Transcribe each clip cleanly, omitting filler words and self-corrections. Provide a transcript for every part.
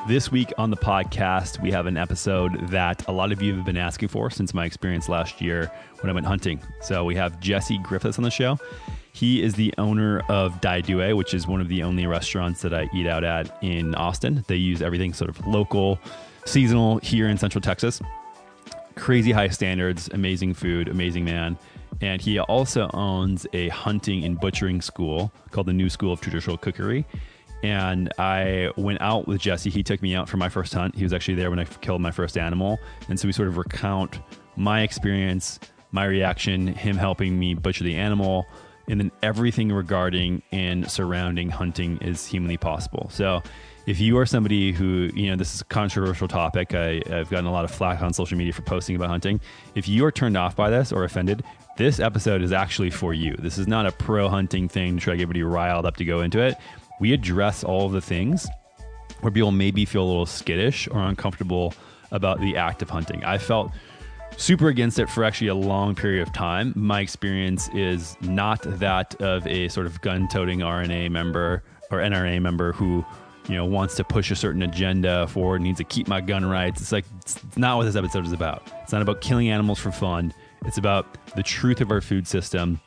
This week on the podcast, we have an episode that a lot of you have been asking for since my experience last year when I went hunting. So we have Jesse Griffiths on the show. He is the owner of Dai Due, which is one of the only restaurants that I eat out at in Austin. They use everything sort of local, seasonal here in Central Texas. Crazy high standards, amazing food, amazing man. And he also owns a hunting and butchering school called the New School of Traditional Cookery. And I went out with Jesse. He took me out for my first hunt. He was actually there when I killed my first animal. And so we sort of recount my experience, my reaction, him helping me butcher the animal, and then everything regarding and surrounding hunting is humanly possible. So if you are somebody who, this is a controversial topic, I've gotten a lot of flack on social media for posting about hunting. If you are turned off by this or offended, this episode is actually for you. This is not a pro hunting thing to try to get everybody riled up to go into it. We address all of the things where people maybe feel a little skittish or uncomfortable about the act of hunting. I felt super against it for actually a long period of time. My experience is not that of a sort of gun-toting RNA member or NRA member who, wants to push a certain agenda forward, needs to keep my gun rights. It's not what this episode is about. It's not about killing animals for fun. It's about the truth of our food system.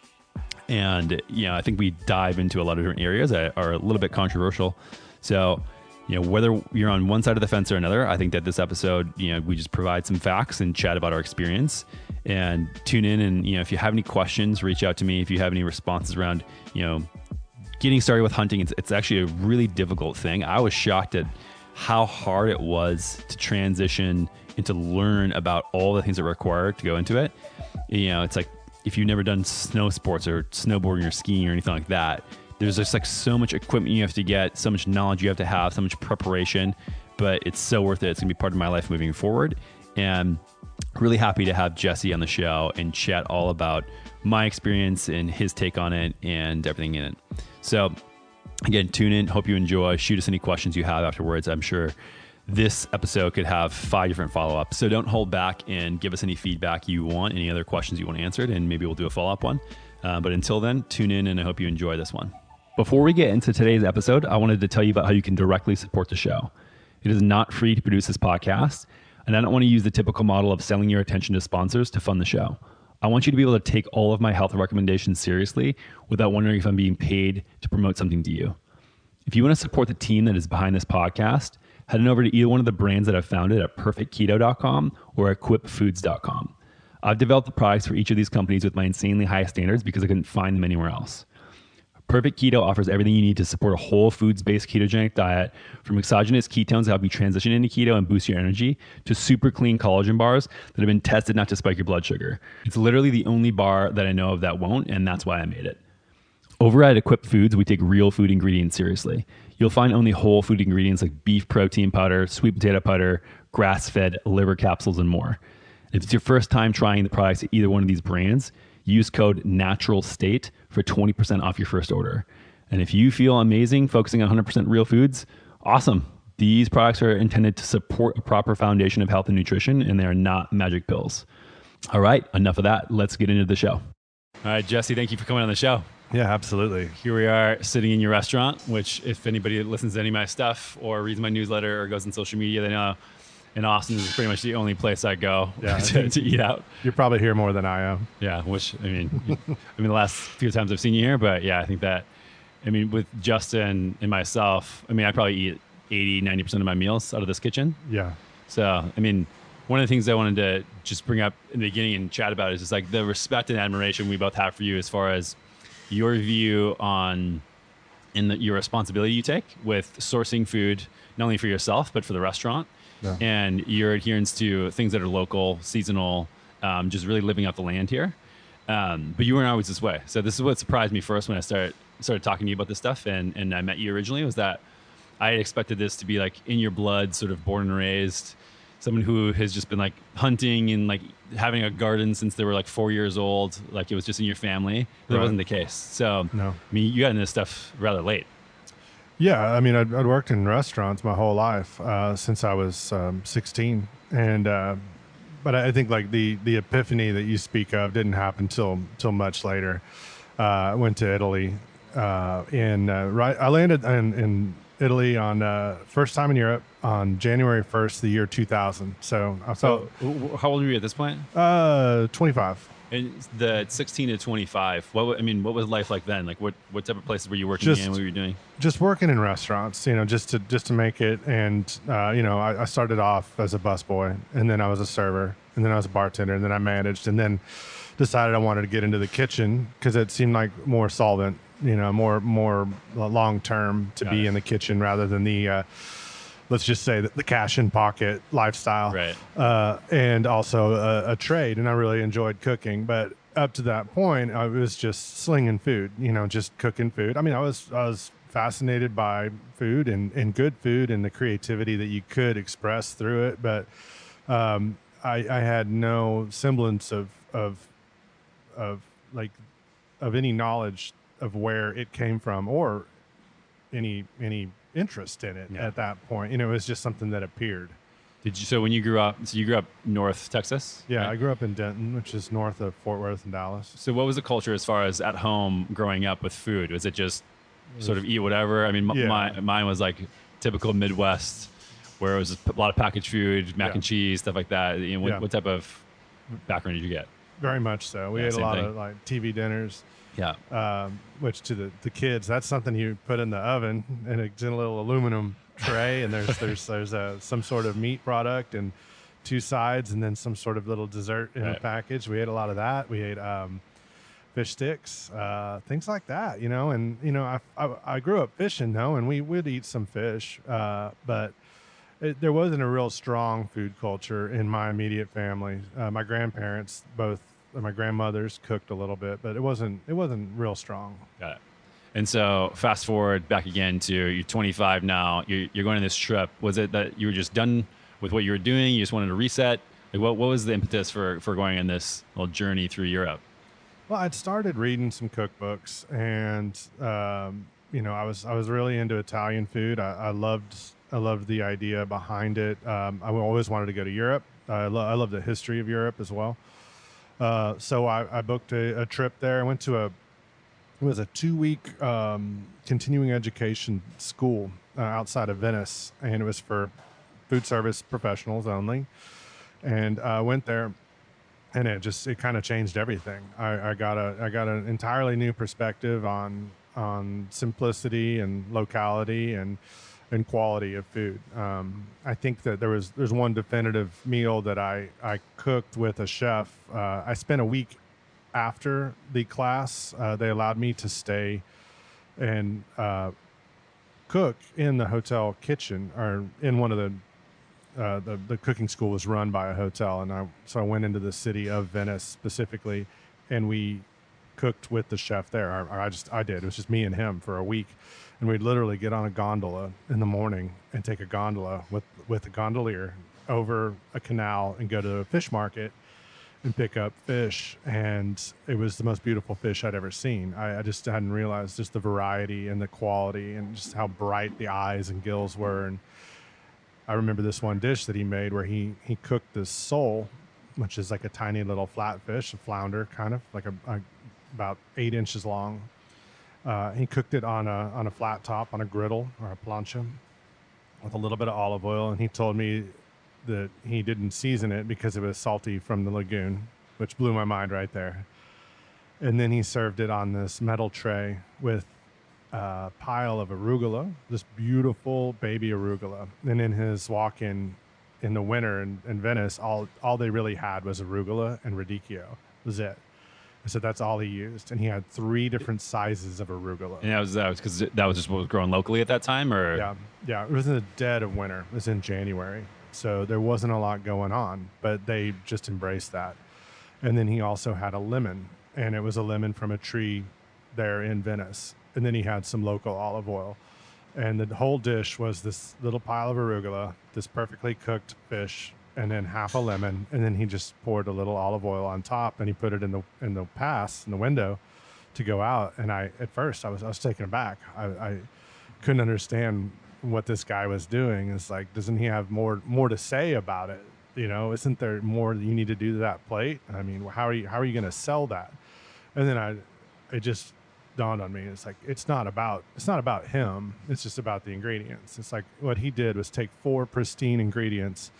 And, I think we dive into a lot of different areas that are a little bit controversial. So, whether you're on one side of the fence or another, I think that this episode, we just provide some facts and chat about our experience and tune in. And, if you have any questions, reach out to me. If you have any responses around, getting started with hunting, it's actually a really difficult thing. I was shocked at how hard it was to transition and to learn about all the things that are required to go into it. It's like, if you've never done snow sports or snowboarding or skiing or anything like that, there's just like so much equipment you have to get, so much knowledge you have to have, so much preparation, but it's so worth it. It's gonna be part of my life moving forward. And really happy to have Jesse on the show and chat all about my experience and his take on it and everything in it. So again, tune in, hope you enjoy, shoot us any questions you have afterwards. I'm sure this episode could have 5 different follow-ups. So don't hold back and give us any feedback you want, any other questions you want answered, and maybe we'll do a follow-up one. But until then, tune in and I hope you enjoy this one. Before we get into today's episode, I wanted to tell you about how you can directly support the show. It is not free to produce this podcast, and I don't want to use the typical model of selling your attention to sponsors to fund the show. I want you to be able to take all of my health recommendations seriously without wondering if I'm being paid to promote something to you. If you want to support the team that is behind this podcast, head on over to either one of the brands that I've founded at perfectketo.com or equipfoods.com. I've developed the products for each of these companies with my insanely high standards because I couldn't find them anywhere else. Perfect Keto offers everything you need to support a whole foods-based ketogenic diet, from exogenous ketones that help you transition into keto and boost your energy, to super clean collagen bars that have been tested not to spike your blood sugar. It's literally the only bar that I know of that won't, and that's why I made it. Over at Equip Foods, we take real food ingredients seriously. You'll find only whole food ingredients like beef protein powder, sweet potato powder, grass-fed liver capsules, and more. If it's your first time trying the products at either one of these brands, use code NATURALSTATE for 20% off your first order. And if you feel amazing focusing on 100% real foods, awesome. These products are intended to support a proper foundation of health and nutrition, and they are not magic pills. All right, enough of that. Let's get into the show. All right, Jesse, thank you for coming on the show. Yeah, absolutely. Here we are sitting in your restaurant, which if anybody listens to any of my stuff or reads my newsletter or goes on social media, they know in Austin is pretty much the only place I go to eat out. You're probably here more than I am. Yeah, which, the last few times I've seen you here, but yeah, I think that, with Justin and myself, I probably eat 80, 90% of my meals out of this kitchen. Yeah. So, one of the things I wanted to just bring up in the beginning and chat about is just like the respect and admiration we both have for you as far as your view on your responsibility you take with sourcing food, not only for yourself, but for the restaurant. Yeah. And your adherence to things that are local, seasonal, just really living out the land here. But you weren't always this way. So this is what surprised me first when I started talking to you about this stuff. And I met you originally, was that I expected this to be like in your blood, sort of born and raised, someone who has just been like hunting and like having a garden since they were like 4 years old. Like it was just in your family. That wasn't the case. So, no. You got into this stuff rather late. Yeah, I'd worked in restaurants my whole life since I was 16, and but I think like the epiphany that you speak of didn't happen till much later. I went to Italy, I landed in Italy on first time in Europe on January 1st, the year 2000. So I felt how old were you at this point? 25. And the 16 to 25. What was life like then? Like what type of places were you working in? What were you doing? Just working in restaurants, just to make it. And I started off as a busboy, and then I was a server, and then I was a bartender, and then I managed, and then decided I wanted to get into the kitchen because it seemed like more solvent, more long term to be in the kitchen rather than the let's just say the cash in pocket lifestyle, right? And also a trade. And I really enjoyed cooking, but up to that point, I was just slinging food, just cooking food. I mean, I was fascinated by food and good food and the creativity that you could express through it, but I had no semblance of any knowledge of where it came from or any interest in it at that point. It was just something that appeared. So when you grew up, North Texas? Yeah, right? I grew up in Denton, which is north of Fort Worth and Dallas. So what was the culture as far as at home growing up with food? Was it just sort of eat whatever? I mean, mine was like typical Midwest, where it was a lot of packaged food, mac and cheese, stuff like that. What type of background did you get? Very much so. We ate a lot of like TV dinners. Yeah. Which to the kids, that's something you put in the oven, and it's in a little aluminum tray, and there's some sort of meat product and two sides, and then some sort of little dessert in a package. We ate a lot of that. We ate fish sticks, things like that, And I grew up fishing though, and we would eat some fish, but there wasn't a real strong food culture in my immediate family. My grandparents both. My grandmothers cooked a little bit, but it wasn't real strong. Got it. And so fast forward back again to you're 25 now. You're going on this trip. Was it that you were just done with what you were doing? You just wanted to reset? Like what was the impetus for going on this little journey through Europe? Well, I'd started reading some cookbooks, and I was really into Italian food. I loved the idea behind it. I always wanted to go to Europe. I love the history of Europe as well. So I booked a trip there. I went to it was a 2-week continuing education school outside of Venice, and it was for food service professionals only. And I went there, and it kind of changed everything. I got an entirely new perspective on simplicity and locality and quality of food. I think that there's one definitive meal that I cooked with a chef. I spent a week after the class. They allowed me to stay and cook in the hotel kitchen, or in one of the cooking school was run by a hotel, and so I went into the city of Venice specifically, and we cooked with the chef there. I did. It was just me and him for a week. And we'd literally get on a gondola in the morning and take a gondola with a gondolier over a canal and go to a fish market and pick up fish. And it was the most beautiful fish I'd ever seen. I just hadn't realized just the variety and the quality and just how bright the eyes and gills were. And I remember this one dish that he made where he cooked this sole, which is like a tiny little flatfish, a flounder, kind of like about 8 inches long. He cooked it on a flat top, on a griddle or a plancha, with a little bit of olive oil. And he told me that he didn't season it because it was salty from the lagoon, which blew my mind right there. And then he served it on this metal tray with a pile of arugula, this beautiful baby arugula. And in his walk-in in the winter in Venice, all they really had was arugula and radicchio. Was it. So that's all he used, and he had 3 different sizes of arugula. And that was because that was just what was growing locally at that time, or yeah. It was in the dead of winter. It was in January, so there wasn't a lot going on, but they just embraced that. And then he also had a lemon, and it was a lemon from a tree there in Venice. And then he had some local olive oil, and the whole dish was this little pile of arugula, this perfectly cooked fish, and then half a lemon, and then he just poured a little olive oil on top, and he put it in the window to go out. And at first I was taken aback. I couldn't understand what this guy was doing. It's like, doesn't he have more to say about it? Isn't there more that you need to do to that plate? I mean, how are you going to sell that? And then it just dawned on me. It's like, it's not about him. It's just about the ingredients. It's like what he did was take 4 pristine ingredients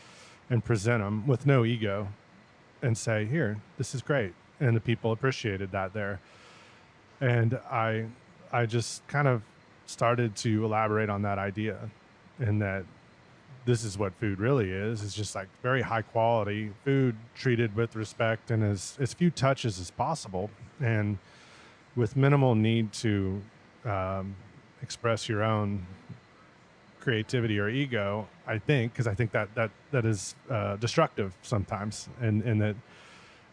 and present them with no ego and say, here, this is great. And the people appreciated that there. And I just kind of started to elaborate on that idea, and that this is what food really is. It's just like very high quality food treated with respect and as few touches as possible, and with minimal need to express your own creativity or ego, I think, because I think that is destructive sometimes, and that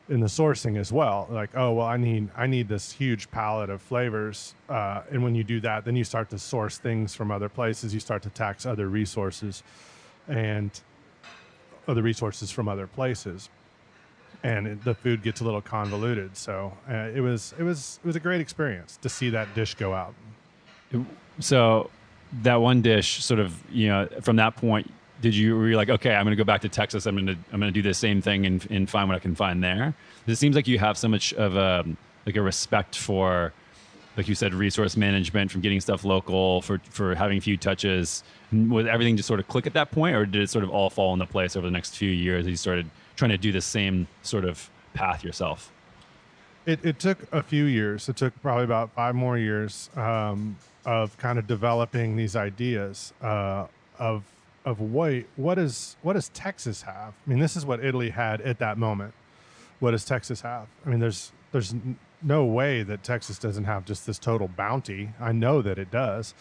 in the sourcing as well. Like, oh, well, I need this huge palette of flavors, and when you do that, then you start to source things from other places. You start to tax other resources, and other resources from other places, and the food gets a little convoluted. So it was a great experience to see that dish go out. So that one dish, sort of, from that point, were you like, okay, I'm going to go back to Texas. I'm going to do the same thing and find what I can find there? It seems like you have so much of a respect for, like you said, resource management, from getting stuff local, for having few touches. Was everything just sort of click at that point, or did it sort of all fall into place over the next few years as you started trying to do the same sort of path yourself? It took a few years. It took probably about 5 more years of kind of developing these ideas of what does Texas have? I mean, this is what Italy had at that moment. What does Texas have? I mean, there's no way that Texas doesn't have just this total bounty. I know that it does.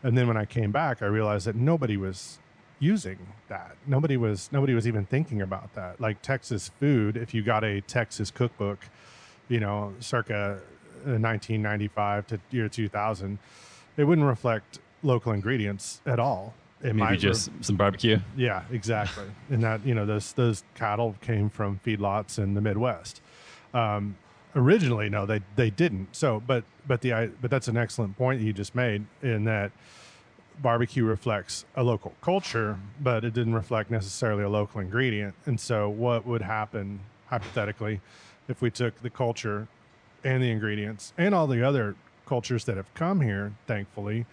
And then when I came back, I realized that nobody was using that. Nobody was even thinking about that. Like Texas food, if you got a Texas cookbook, circa 1995 to year 2000, it wouldn't reflect local ingredients at all. It Maybe just some barbecue. Yeah, exactly. And that, those cattle came from feedlots in the Midwest. Originally, no, they didn't. So, but that's an excellent point that you just made, in that barbecue reflects a local culture, but it didn't reflect necessarily a local ingredient. And so what would happen hypothetically if we took the culture and the ingredients and all the other cultures that have come here, thankfully,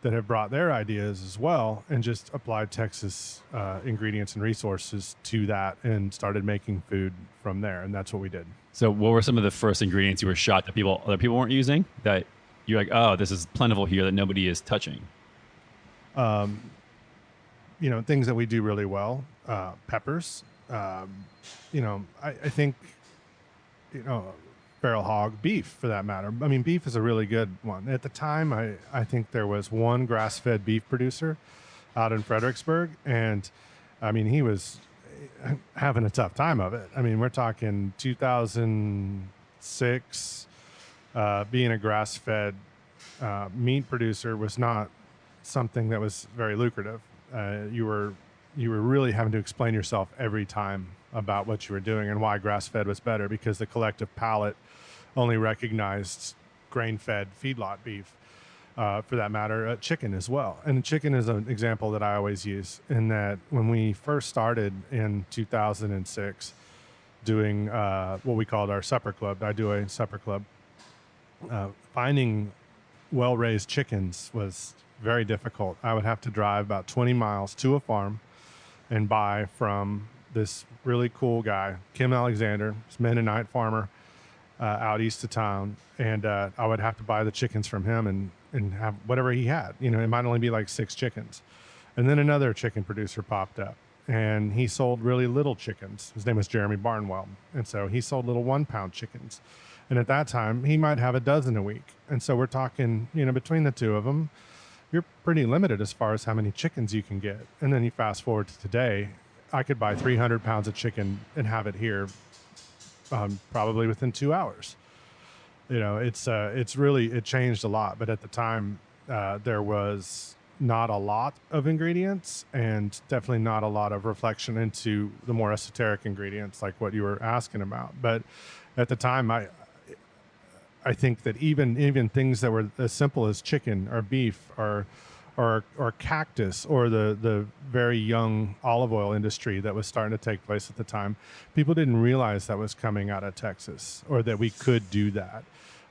that have brought their ideas as well, and just applied Texas ingredients and resources to that and started making food from there. And that's what we did. So what were some of the first ingredients you were shot that other people weren't using, that you're like, oh, this is plentiful here that nobody is touching? Things that we do really well, peppers, I think, feral hog, beef for that matter. I mean, beef is a really good one. At the time, I think there was one grass-fed beef producer out in Fredericksburg, and I mean, he was having a tough time of it. I mean, we're talking 2006, being a grass-fed meat producer was not something that was very lucrative. You were really having to explain yourself every time about what you were doing and why grass-fed was better, because the collective palate only recognized grain-fed feedlot beef, for that matter, chicken as well. And chicken is an example that I always use, in that when we first started in 2006 doing what we called our supper club, Dai Due supper club, finding well-raised chickens was very difficult. I would have to drive about 20 miles to a farm and buy from this really cool guy, Kim Alexander, this Mennonite farmer out east of town. And I would have to buy the chickens from him and have whatever he had. It might only be like 6 chickens. And then another chicken producer popped up, and he sold really little chickens. His name was Jeremy Barnwell. And so he sold little 1-pound chickens. And at that time, he might have a dozen a week. And so we're talking, between the two of them, you're pretty limited as far as how many chickens you can get. And then you fast forward to today, I could buy 300 pounds of chicken and have it here probably within 2 hours. It's really, it changed a lot. But at the time, there was not a lot of ingredients, and definitely not a lot of reflection into the more esoteric ingredients like what you were asking about. But at the time, I think that even things that were as simple as chicken or beef or cactus, or the very young olive oil industry that was starting to take place at the time, people didn't realize that was coming out of Texas, or that we could do that.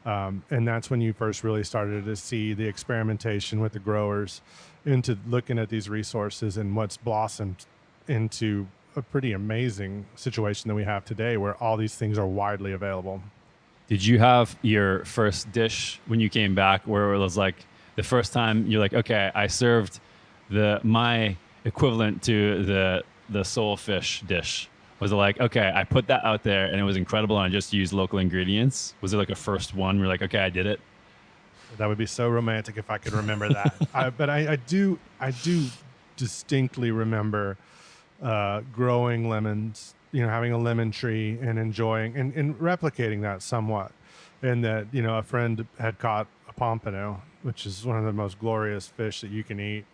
And that's when you first really started to see the experimentation with the growers into looking at these resources and what's blossomed into a pretty amazing situation that we have today where all these things are widely available. Did you have your first dish when you came back where it was like the first time you're like, okay, I served my equivalent to the soul fish dish? Was it like, okay, I put that out there and it was incredible and I just used local ingredients? Was it like a first one where you're like, okay, I did it? That would be so romantic if I could remember that. But I do distinctly remember growing lemons, having a lemon tree and enjoying and replicating that somewhat. And that, a friend had caught a pompano, which is one of the most glorious fish that you can eat.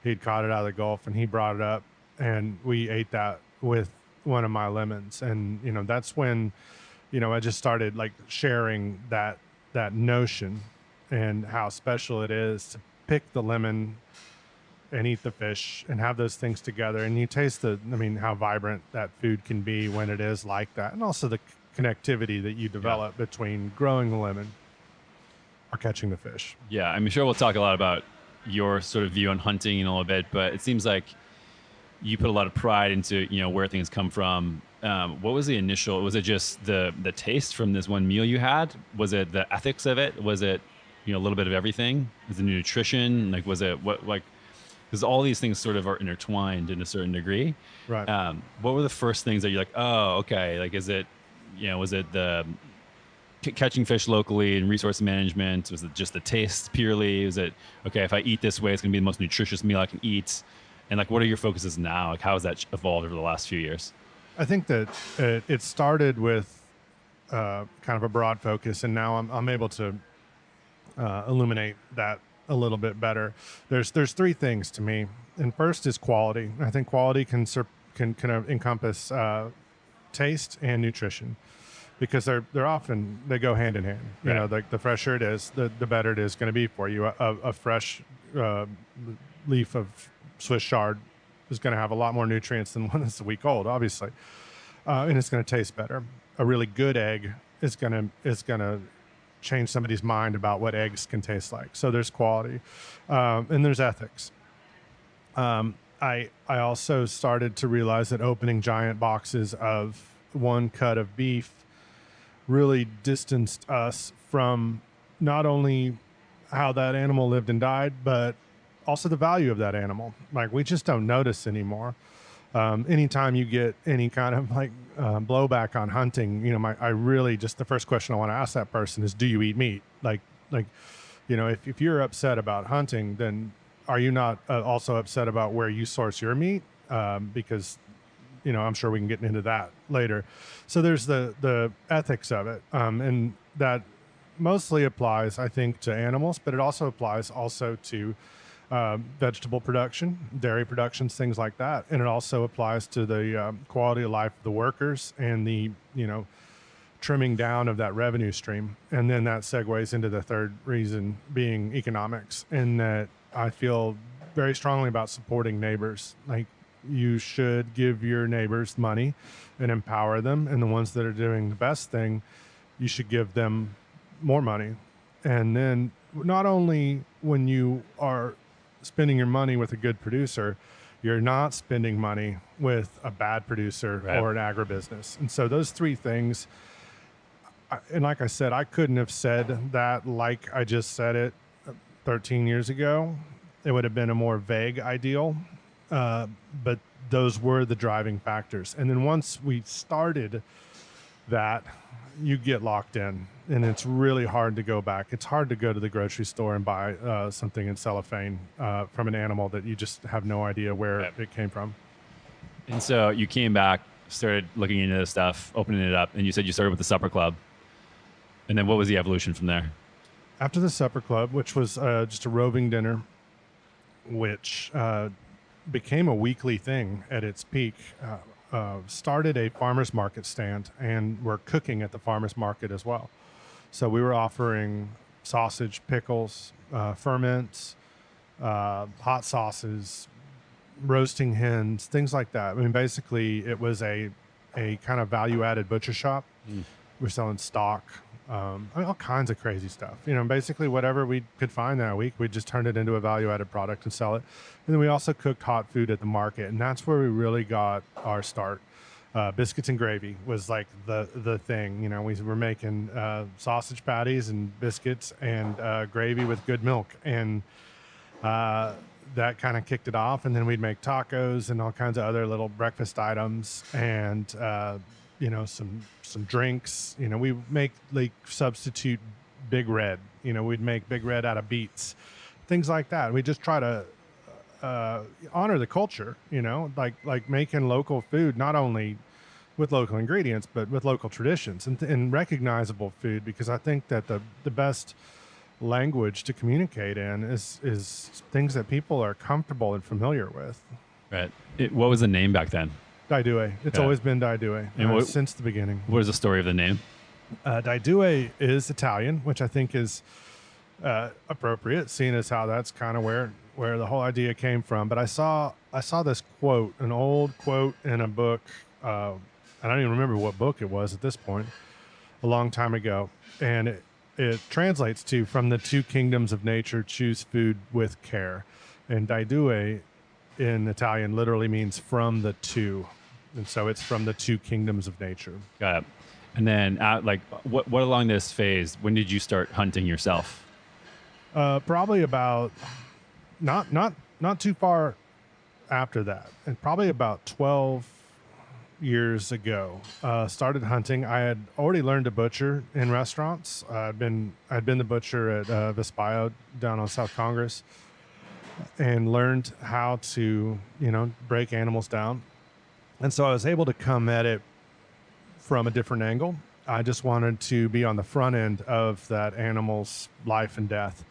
He'd caught it out of the Gulf and he brought it up and we ate that with one of my lemons. And, that's when, I just started like sharing that notion and how special it is to pick the lemon and eat the fish and have those things together. And you taste how vibrant that food can be when it is like that. And also the connectivity that you develop between growing the lemon or catching the fish. Yeah, I'm sure we'll talk a lot about your sort of view on hunting in a little bit, but it seems like you put a lot of pride into, where things come from. What was the initial, was it just the taste from this one meal you had? Was it the ethics of it? Was it, a little bit of everything? Was it nutrition? Like, was it what, like, because all these things sort of are intertwined in a certain degree. Right. What were the first things that you're like, oh, okay. Like, is it, was it the catching fish locally and resource management? Was it just the taste purely? Was it, okay, if I eat this way, it's going to be the most nutritious meal I can eat? And like, what are your focuses now? Like, how has that evolved over the last few years? I think that it started with kind of a broad focus, and now I'm able to illuminate that a little bit better. There's three things to me, and first is quality. I think quality can kind of encompass taste and nutrition, because they're often, they go hand in hand. Right. Like the fresher it is, the better it is going to be for you. A fresh leaf of Swiss chard is going to have a lot more nutrients than one that's a week old, obviously, and it's going to taste better. A really good egg is going to change somebody's mind about what eggs can taste like. So there's quality, and there's ethics. I also started to realize that opening giant boxes of one cut of beef really distanced us from not only how that animal lived and died, but also the value of that animal. Like, we just don't notice anymore. Anytime you get any kind of blowback on hunting, I really just, the first question I want to ask that person is, do you eat meat? If you're upset about hunting, then are you not also upset about where you source your meat? Because, I'm sure we can get into that later. So there's the ethics of it. And that mostly applies, I think, to animals, but it also applies also to vegetable production, dairy productions, things like that. And it also applies to the quality of life of the workers and the, trimming down of that revenue stream. And then that segues into the third reason being economics, and that I feel very strongly about supporting neighbors. Like, you should give your neighbors money and empower them. And the ones that are doing the best thing, you should give them more money. And then not only when you are spending your money with a good producer, you're not spending money with a bad producer or an agribusiness. And so those three things, and like I said, I couldn't have said that like I just said it 13 years ago. It would have been a more vague ideal, but those were the driving factors. And then once we started that, you get locked in, and it's really hard to go back. It's hard to go to the grocery store and buy something in cellophane from an animal that you just have no idea where it came from. And so you came back, started looking into this stuff, opening it up, and you said you started with the supper club. And then what was the evolution from there? After the supper club, which was just a roving dinner, which became a weekly thing at its peak, started a farmer's market stand, and we're cooking at the farmer's market as well. So we were offering sausage, pickles, ferments, hot sauces, roasting hens, things like that. I mean, basically, it was a kind of value-added butcher shop. We're selling stock, all kinds of crazy stuff. Basically whatever we could find that week, we just turned it into a value-added product and sell it. And then we also cooked hot food at the market, and that's where we really got our start. Biscuits and gravy was like the thing. We were making sausage patties and biscuits and gravy with good milk, and that kind of kicked it off. And then we'd make tacos and all kinds of other little breakfast items, and some drinks. We make like substitute Big Red. We'd make Big Red out of beets, things like that. We just try to honor the culture, like making local food, not only with local ingredients, but with local traditions and recognizable food, because I think that the best language to communicate in is things that people are comfortable and familiar with. Right. What was the name back then? Dai Due. It's always been Dai Due since the beginning. What is the story of the name? Dai Due is Italian, which I think is appropriate, seeing as how that's kind of where the whole idea came from. But I saw this quote, an old quote in a book. I don't even remember what book it was at this point, a long time ago. And it translates to, from the two kingdoms of nature, choose food with care. And Dai Due in Italian literally means from the two. And so it's from the two kingdoms of nature. Got it. And then what along this phase, when did you start hunting yourself? Probably about not too far after that, and probably about 12 years ago, started hunting. I had already learned to butcher in restaurants. I'd been the butcher at Vespaio down on South Congress, and learned how to break animals down. And so I was able to come at it from a different angle. I just wanted to be on the front end of that animal's life and death.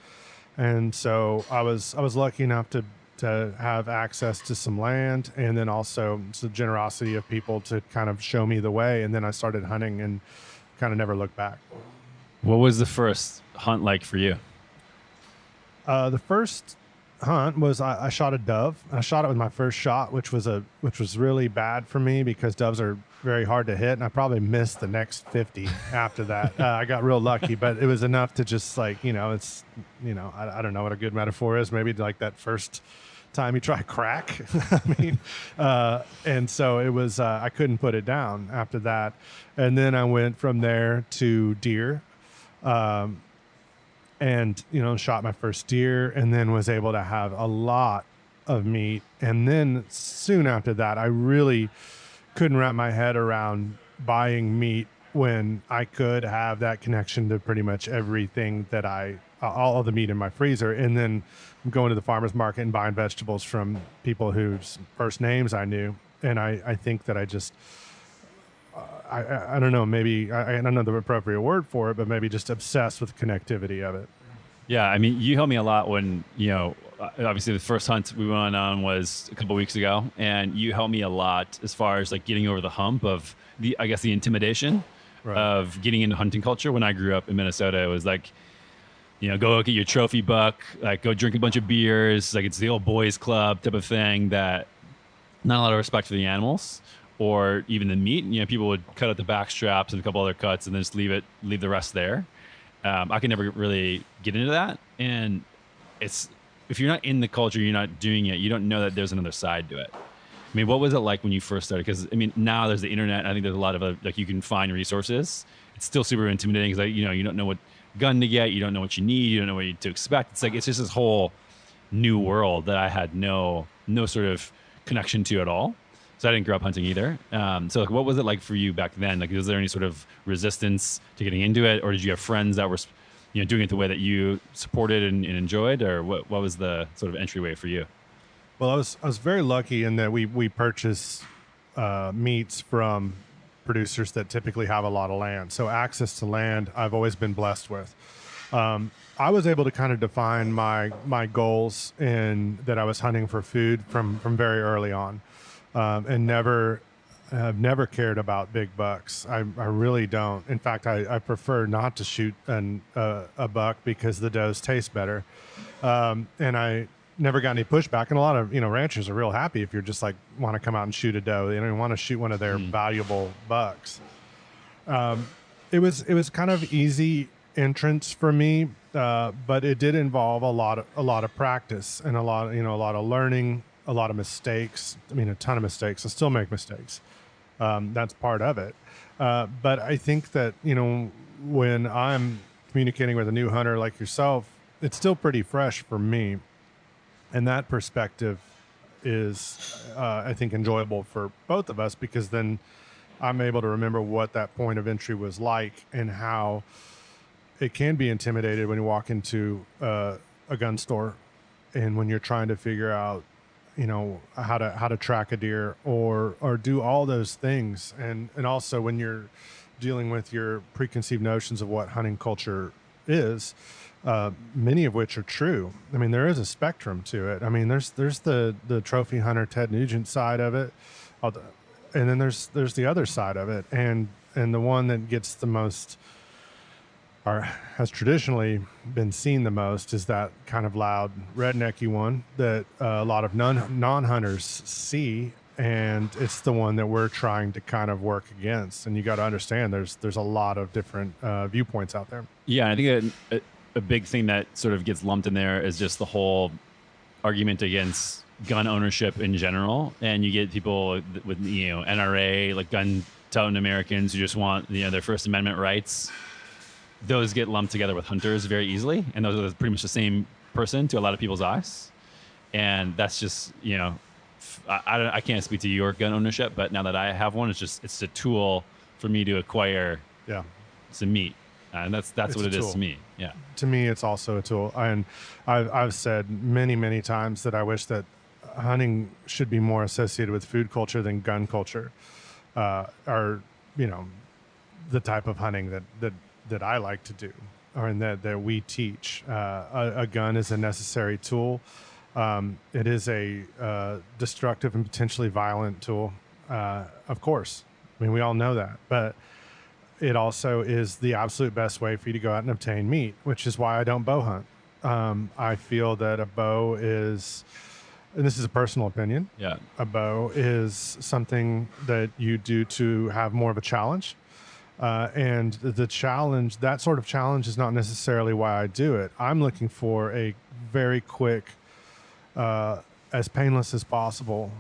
And so I was lucky enough to have access to some land, and then also the generosity of people to kind of show me the way. And then I started hunting and kind of never looked back. What was the first hunt like for you? The first hunt was I shot a dove. I shot it with my first shot, which was really bad for me because doves are very hard to hit, and I probably missed the next 50 after that. I got real lucky, but it was enough to just I don't know what a good metaphor is. Maybe like that first time you try crack. And so it was, I couldn't put it down after that. And then I went from there to deer, and shot my first deer, and then was able to have a lot of meat. And then soon after that, I really couldn't wrap my head around buying meat when I could have that connection to pretty much everything that all of the meat in my freezer. And then going to the farmer's market and buying vegetables from people whose first names I knew. And I think that I just, I don't know, maybe I don't know the appropriate word for it, but maybe just obsessed with connectivity of it. Yeah. I mean, you helped me a lot when, obviously the first hunt we went on was a couple of weeks ago, and you helped me a lot as far as like getting over the hump of the intimidation of getting into hunting culture. When I grew up in Minnesota, it was like, go get your trophy buck, like go drink a bunch of beers. Like it's the old boys club type of thing, that not a lot of respect for the animals or even the meat. People would cut out the back straps and a couple other cuts and then just leave the rest there. I could never really get into that. And if you're not in the culture, you're not doing it, you don't know that there's another side to it. I mean, what was it like when you first started? Because now there's the internet. I think there's a lot of you can find resources. It's still super intimidating because you don't know what gun to get, you don't know what you need, you don't know what to expect. It's just this whole new world that I had no sort of connection to at all. So I didn't grow up hunting either. So what was it like for you back then? Like, was there any sort of resistance to getting into it, or did you have friends that were doing it the way that you supported and enjoyed, or what was the sort of entryway for you? Well, I was very lucky in that we purchase meats from producers that typically have a lot of land. So access to land, I've always been blessed with. I was able to kind of define my goals in that I was hunting for food from very early on, and I've never cared about big bucks. I really don't. In fact, I prefer not to shoot a buck because the does taste better. And I never got any pushback. And a lot of, ranchers are real happy if you're just like want to come out and shoot a doe. They don't want to shoot one of their valuable bucks. it was kind of easy entrance for me, but it did involve a lot of practice and a lot of learning, a lot of mistakes. I mean, a ton of mistakes. I still make mistakes. That's part of it. But I think that when I'm communicating with a new hunter like yourself, it's still pretty fresh for me, and that perspective is I think enjoyable for both of us, because then I'm able to remember what that point of entry was like and how it can be intimidated when you walk into a gun store and when you're trying to figure out, how to track a deer or do all those things. And also when you're dealing with your preconceived notions of what hunting culture is, many of which are true. I mean, there is a spectrum to it. I mean, there's the trophy hunter Ted Nugent side of it, and then there's the other side of it, and the one that gets the most, or has traditionally been seen the most, is that kind of loud rednecky one that a lot of non-hunters see, and it's the one that we're trying to kind of work against. And you got to understand there's a lot of different viewpoints out there. Yeah, I think a big thing that sort of gets lumped in there is just the whole argument against gun ownership in general, and you get people with NRA, like gun-toting Americans who just want their First Amendment rights. Those get lumped together with hunters very easily, and those are pretty much the same person to a lot of people's eyes. And that's just I can't speak to your gun ownership, but now that I have one, it's a tool for me to acquire some meat. And that's what it is to me. Yeah. To me, it's also a tool. And I've said many, many times that I wish that hunting should be more associated with food culture than gun culture, or, the type of hunting that I like to do, or that we teach. A gun is a necessary tool. It is a destructive and potentially violent tool, of course. I mean, we all know that. But it also is the absolute best way for you to go out and obtain meat, which is why I don't bow hunt. I feel that a bow is, and this is a personal opinion, a bow is something that you do to have more of a challenge. And the challenge, that sort of challenge, is not necessarily why I do it. I'm looking for a very quick, as painless as possible,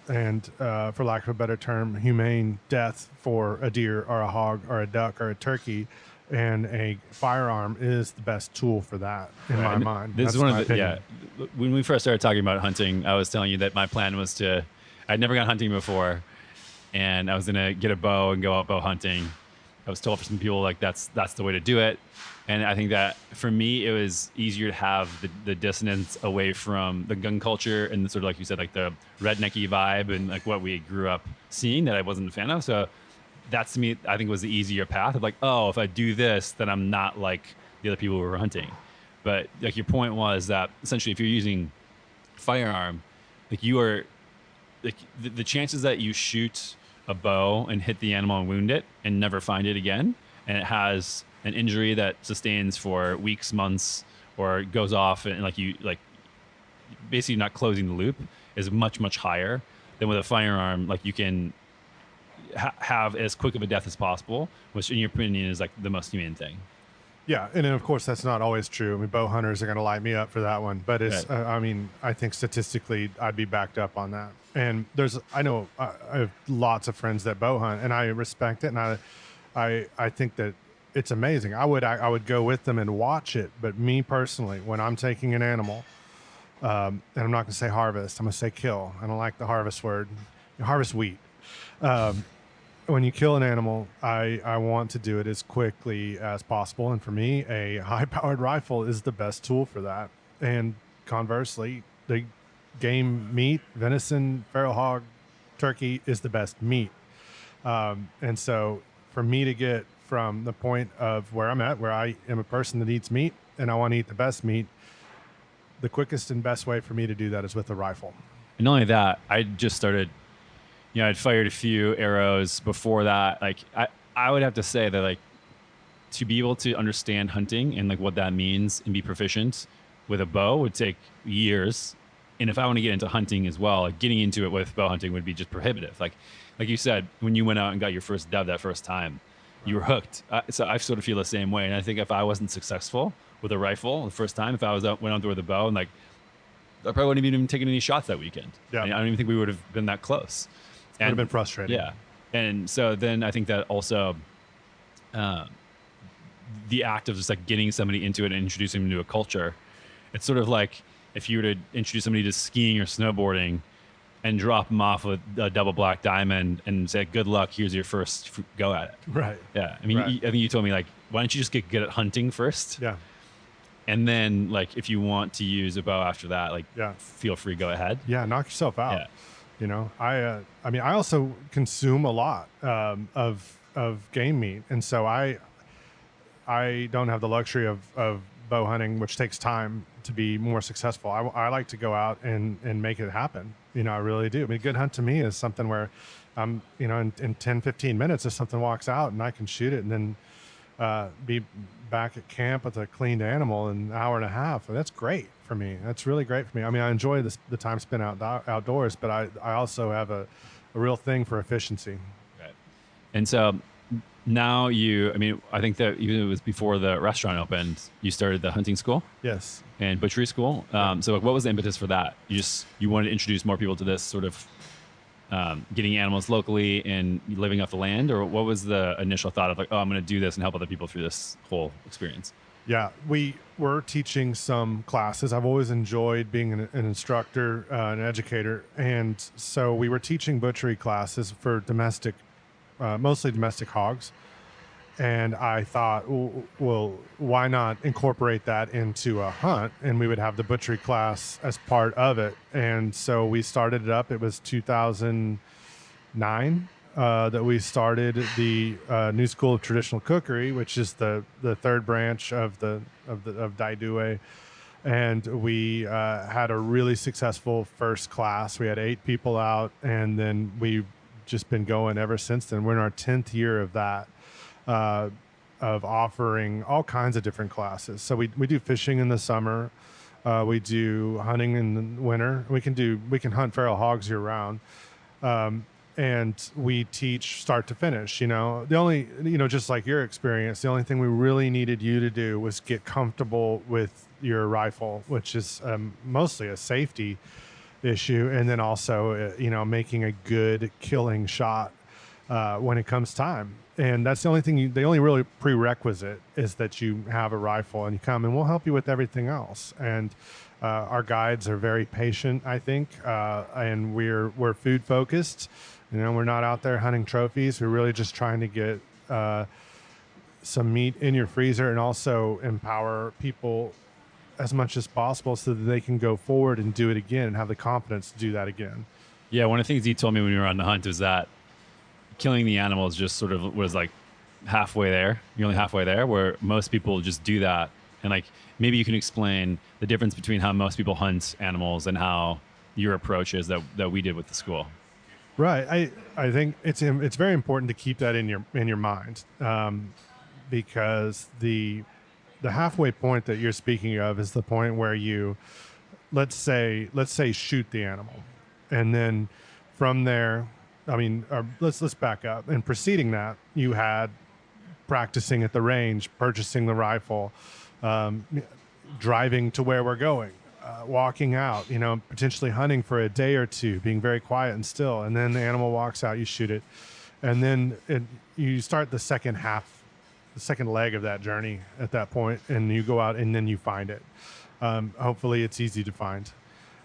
and for lack of a better term, humane death for a deer or a hog or a duck or a turkey, and a firearm is the best tool for that in my mind. This is one of the when we first started talking about hunting, I was telling you that my plan was I'd never gone hunting before, and I was gonna get a bow and go out bow hunting. I was told for some people that's the way to do it. And I think that for me, it was easier to have the dissonance away from the gun culture and sort of, like you said, like the rednecky vibe and like what we grew up seeing that I wasn't a fan of. So that's, to me, I think was the easier path of like, oh, if I do this, then I'm not like the other people who were hunting. But like your point was that essentially if you're using firearm, like you are, like the chances that you shoot a bow and hit the animal and wound it and never find it again, and it has an injury that sustains for weeks, months, or goes off and like basically not closing the loop, is much, much higher than with a firearm. Like you can have as quick of a death as possible, which in your opinion is like the most humane thing. Yeah, and then of course that's not always true. I mean, bow hunters are going to light me up for that one, but it's. Right. I mean, I think statistically, I'd be backed up on that. And I know I have lots of friends that bow hunt, and I respect it, and I think that it's amazing. I would go with them and watch it, but me personally, when I'm taking an animal, and I'm not going to say harvest, I'm going to say kill. I don't like the harvest word. Harvest wheat. When you kill an animal, I want to do it as quickly as possible. And for me, a high-powered rifle is the best tool for that. And conversely, the game meat, venison, feral hog, turkey is the best meat. And so for me to get from the point of where I'm at, where I am a person that eats meat and I want to eat the best meat, the quickest and best way for me to do that is with a rifle. And not only that, I just started, I'd fired a few arrows before that. Like I would have to say that like to be able to understand hunting and like what that means and be proficient with a bow would take years. And if I want to get into hunting as well, like getting into it with bow hunting would be just prohibitive. Like you said, when you went out and got your first dove that first time, you were hooked. So I sort of feel the same way. And I think if I wasn't successful with a rifle the first time, if I went out there with a bow, and like, I probably wouldn't have even taken any shots that weekend. Yeah. I don't even think we would have been that close. Would have been frustrating. Yeah. And so then I think that also the act of just like getting somebody into it and introducing them to a culture, it's sort of like if you were to introduce somebody to skiing or snowboarding and drop them off with a double black diamond and say, good luck, here's your first go at it. Right. Yeah. I mean, I think you told me, like, why don't you just get good at hunting first? Yeah. And then, like, if you want to use a bow after that, like, Yeah. feel free, go ahead. Yeah, knock yourself out. Yeah. You know, I mean, I also consume a lot of game meat, and so I don't have the luxury of bow hunting, which takes time to be more successful. I like to go out and make it happen. You know, I really do. I mean, a good hunt to me is something where I'm, you know, in 10, 15 minutes, if something walks out and I can shoot it and then be back at camp with a cleaned animal in an hour and a half. That's great for me. That's really great for me. I mean, I enjoy the time spent outdoors, but I also have a real thing for efficiency. Right. And so now I think that even it was before the restaurant opened, you started the hunting school. Yes. And butchery school. So like, what was the impetus for that? You wanted to introduce more people to this sort of getting animals locally and living off the land, or what was the initial thought of like, oh, I'm going to do this and help other people through this whole experience? Yeah, we were teaching some classes. I've always enjoyed being an instructor, an educator. And so we were teaching butchery classes for mostly domestic hogs. And I thought, well, why not incorporate that into a hunt? And we would have the butchery class as part of it. And so we started it up. It was 2009 that we started the New School of Traditional Cookery, which is the third branch of Dai Due. And we had a really successful first class. We had 8 people out, and then we've just been going ever since then. We're in our 10th year of that. Of offering all kinds of different classes. So we do fishing in the summer. We do hunting in the winter. We can hunt feral hogs year round. And we teach start to finish. You know, just like your experience, the only thing we really needed you to do was get comfortable with your rifle, which is mostly a safety issue. And then also, making a good killing shot when it comes time. And that's the only thing, the only really prerequisite is that you have a rifle and you come, and we'll help you with everything else. And our guides are very patient, I think, and we're food focused. You know, we're not out there hunting trophies. We're really just trying to get some meat in your freezer and also empower people as much as possible so that they can go forward and do it again and have the confidence to do that again. Yeah, one of the things he told me when we were on the hunt was that killing the animals just sort of was like halfway there. You're only halfway there, where most people just do that. And like, maybe you can explain the difference between how most people hunt animals and how your approach is that we did with the school. Right. I think it's very important to keep that in your mind, because the halfway point that you're speaking of is the point where you, let's say shoot the animal, and then from there, let's back up. And preceding that, you had practicing at the range, purchasing the rifle, driving to where we're going, walking out, potentially hunting for a day or two, being very quiet and still. And then the animal walks out, you shoot it. And then you start the second leg of that journey at that point, and you go out and then you find it. Hopefully it's easy to find.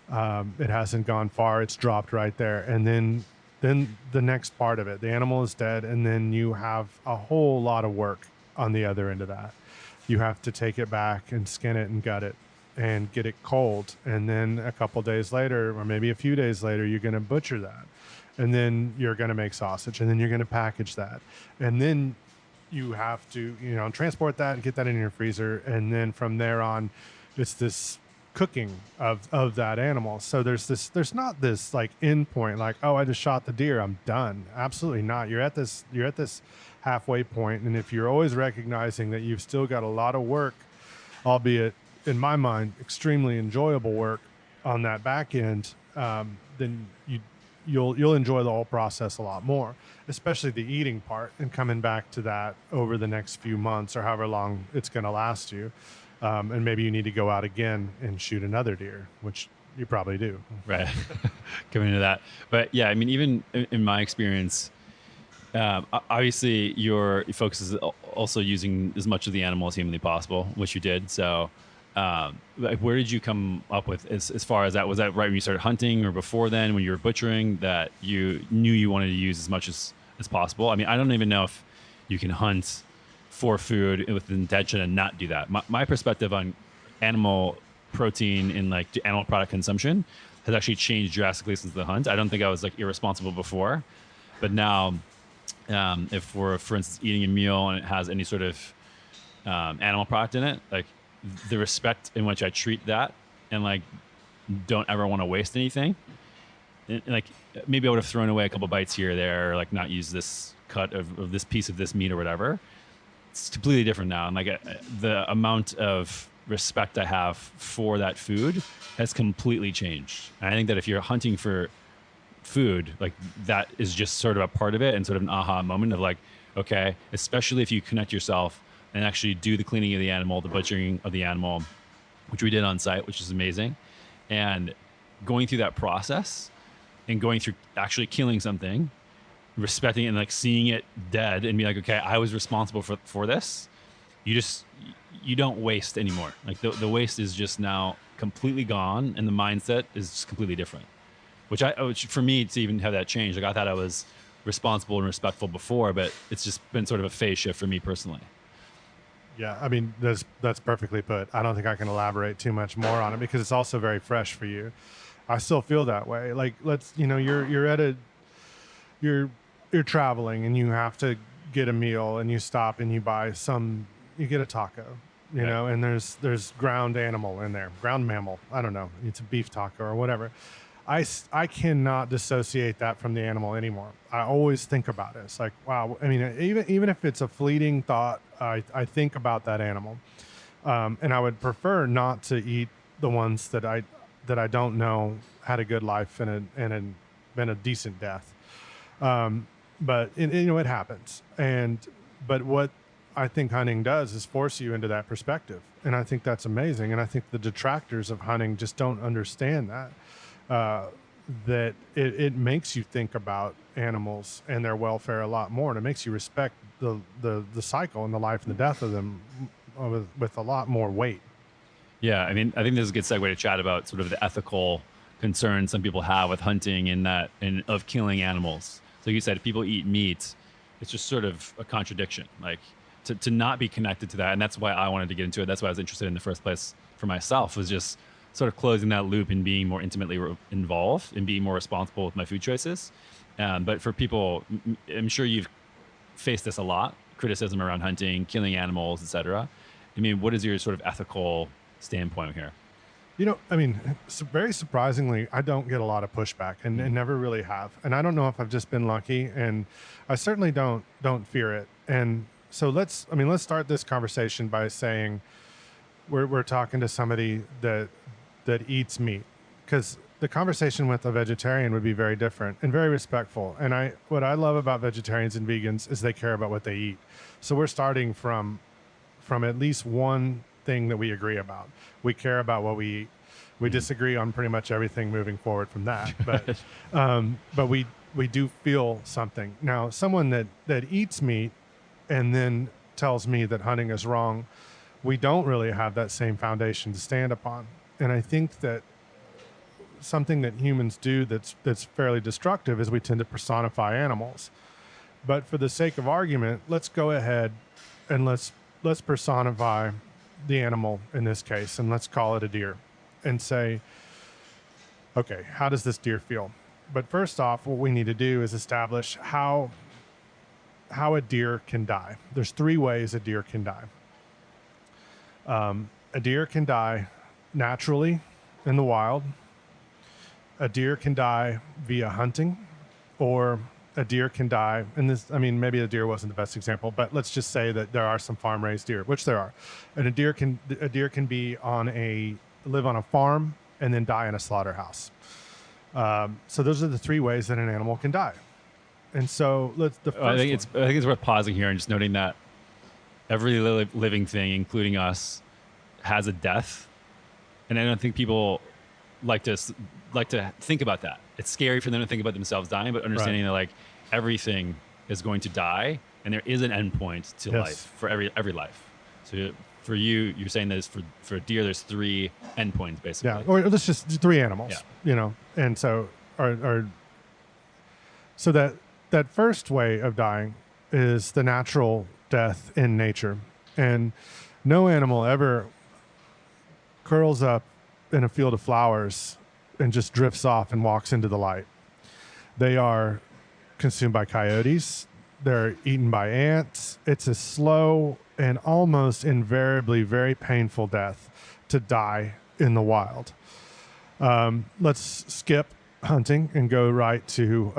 It hasn't gone far. It's dropped right there. And then the next part of it, the animal is dead, and then you have a whole lot of work on the other end of that. You have to take it back and skin it and gut it and get it cold. And then a couple days later, or maybe a few days later, you're going to butcher that. And then you're going to make sausage, and then you're going to package that. And then you have to, transport that and get that in your freezer. And then from there on, it's this cooking of that animal. So there's not this like end point, like, oh, I just shot the deer, I'm done. Absolutely not. You're at this halfway point, and if you're always recognizing that you've still got a lot of work, albeit in my mind extremely enjoyable work on that back end, then you'll enjoy the whole process a lot more, especially the eating part, and coming back to that over the next few months or however long it's going to last you. And maybe you need to go out again and shoot another deer, which you probably do. Right. Coming into that. But yeah, I mean, even in my experience, obviously your focus is also using as much of the animal as humanly possible, which you did. So, like, where did you come up with as far as that? Was that right when you started hunting, or before then when you were butchering, that you knew you wanted to use as much as possible? I mean, I don't even know if you can hunt for food with the intention and not do that. My perspective on animal protein and like animal product consumption has actually changed drastically since the hunt. I don't think I was like irresponsible before, but now, if we're, for instance, eating a meal and it has any sort of animal product in it, like the respect in which I treat that, and like don't ever want to waste anything. And like maybe I would have thrown away a couple bites here or there, or like not use this cut of this piece of this meat or whatever. It's completely different now. And like the amount of respect I have for that food has completely changed. And I think that if you're hunting for food, like that is just sort of a part of it, and sort of an aha moment of like, okay, especially if you connect yourself and actually do the cleaning of the animal, the butchering of the animal, which we did on site, which is amazing. And going through that process and going through actually killing something, respecting it, and like seeing it dead and be like, okay, I was responsible for this. You don't waste anymore. Like the waste is just now completely gone, and the mindset is just completely different. Which for me to even have that change, like I thought I was responsible and respectful before, but it's just been sort of a phase shift for me personally. Yeah, I mean, that's perfectly put. I don't think I can elaborate too much more on it because it's also very fresh for you. I still feel that way. Like, you're traveling and you have to get a meal, and you stop and you get a taco, you know, and there's ground animal in there, ground mammal. I don't know. It's a beef taco or whatever. I cannot dissociate that from the animal anymore. I always think about it. It's like, wow. I mean, even if it's a fleeting thought, I think about that animal, and I would prefer not to eat the ones that I don't know had a good life and been a decent death. But it happens. But what I think hunting does is force you into that perspective, and I think that's amazing. And I think the detractors of hunting just don't understand that. That it makes you think about animals and their welfare a lot more, and it makes you respect the cycle and the life and the death of them with a lot more weight. Yeah, I mean, I think this is a good segue to chat about sort of the ethical concerns some people have with hunting and of killing animals. So you said if people eat meat, it's just sort of a contradiction, like to not be connected to that. And that's why I wanted to get into it. That's why I was interested in the first place for myself, was just sort of closing that loop and being more intimately involved and being more responsible with my food choices. But for people, I'm sure you've faced this a lot, criticism around hunting, killing animals, etc. I mean, what is your sort of ethical standpoint here? I mean, very surprisingly, I don't get a lot of pushback, and never really have. And I don't know if I've just been lucky, and I certainly don't fear it. And so let's start this conversation by saying we're talking to somebody that eats meat, because the conversation with a vegetarian would be very different and very respectful. And what I love about vegetarians and vegans is they care about what they eat. So we're starting from at least one thing that we agree about. We care about what we eat. We disagree on pretty much everything moving forward from that. But we do feel something. Now, someone that eats meat and then tells me that hunting is wrong, we don't really have that same foundation to stand upon. And I think that something that humans do that's fairly destructive is we tend to personify animals. But for the sake of argument, let's go ahead and let's personify the animal in this case, and let's call it a deer, and say, okay, how does this deer feel? But first off, what we need to do is establish how a deer can die. There's 3 ways a deer can die. A deer can die naturally in the wild. A deer can die via hunting, or a deer can die, and this, I mean, maybe a deer wasn't the best example, but let's just say that there are some farm-raised deer, which there are. And a deer can live on a farm and then die in a slaughterhouse. So those are the three ways that an animal can die. And so I think it's worth pausing here and just noting that every living thing, including us, has a death, and I don't think people like to think about that. It's scary for them to think about themselves dying, but understanding that like everything is going to die, and there is an endpoint to life for every life. So for you, you're saying that for deer, there's 3 endpoints basically. Yeah, or there's just 3 animals. Yeah. And so so that first way of dying is the natural death in nature, and no animal ever curls up in a field of flowers and just drifts off and walks into the light. They are consumed by coyotes. They're eaten by ants. It's a slow and almost invariably very painful death to die in the wild. Let's skip hunting and go right to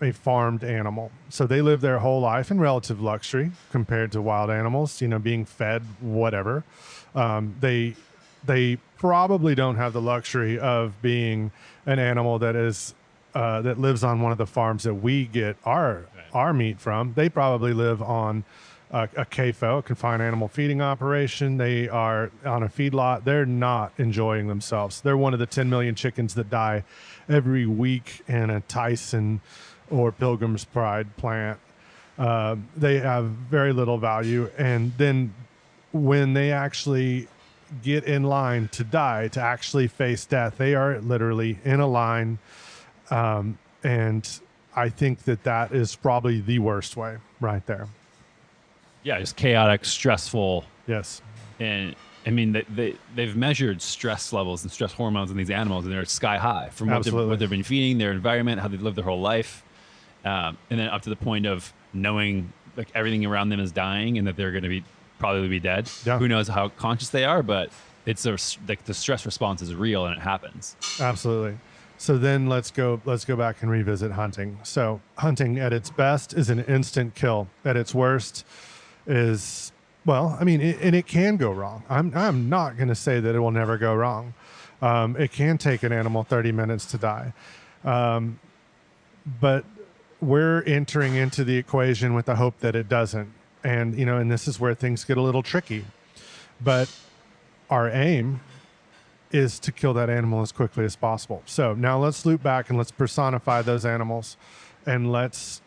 a farmed animal. So they live their whole life in relative luxury compared to wild animals, being fed whatever. They probably don't have the luxury of being an animal that is that lives on one of the farms that we get our meat from. They probably live on a CAFO, a confined animal feeding operation. They are on a feedlot. They're not enjoying themselves. They're one of the 10 million chickens that die every week in a Tyson or Pilgrim's Pride plant. They have very little value. And then when they actually get in line to die, to actually face death, they are literally in a line. And I think that is probably the worst way right there. Yeah, just chaotic, stressful. Yes. And I mean, they've measured stress levels and stress hormones in these animals, and they're sky high from what they've been feeding, their environment, how they've lived their whole life. And then up to the point of knowing like everything around them is dying and that they're going to probably be dead. Yeah. Who knows how conscious they are, but it's like the stress response is real and it happens. Absolutely. So then let's go back and revisit hunting. So hunting at its best is an instant kill. At its worst is, and it can go wrong. I'm not going to say that it will never go wrong. It can take an animal 30 minutes to die. But we're entering into the equation with the hope that it doesn't. And, and this is where things get a little tricky. But our aim is to kill that animal as quickly as possible. So now let's loop back and let's personify those animals, and let's,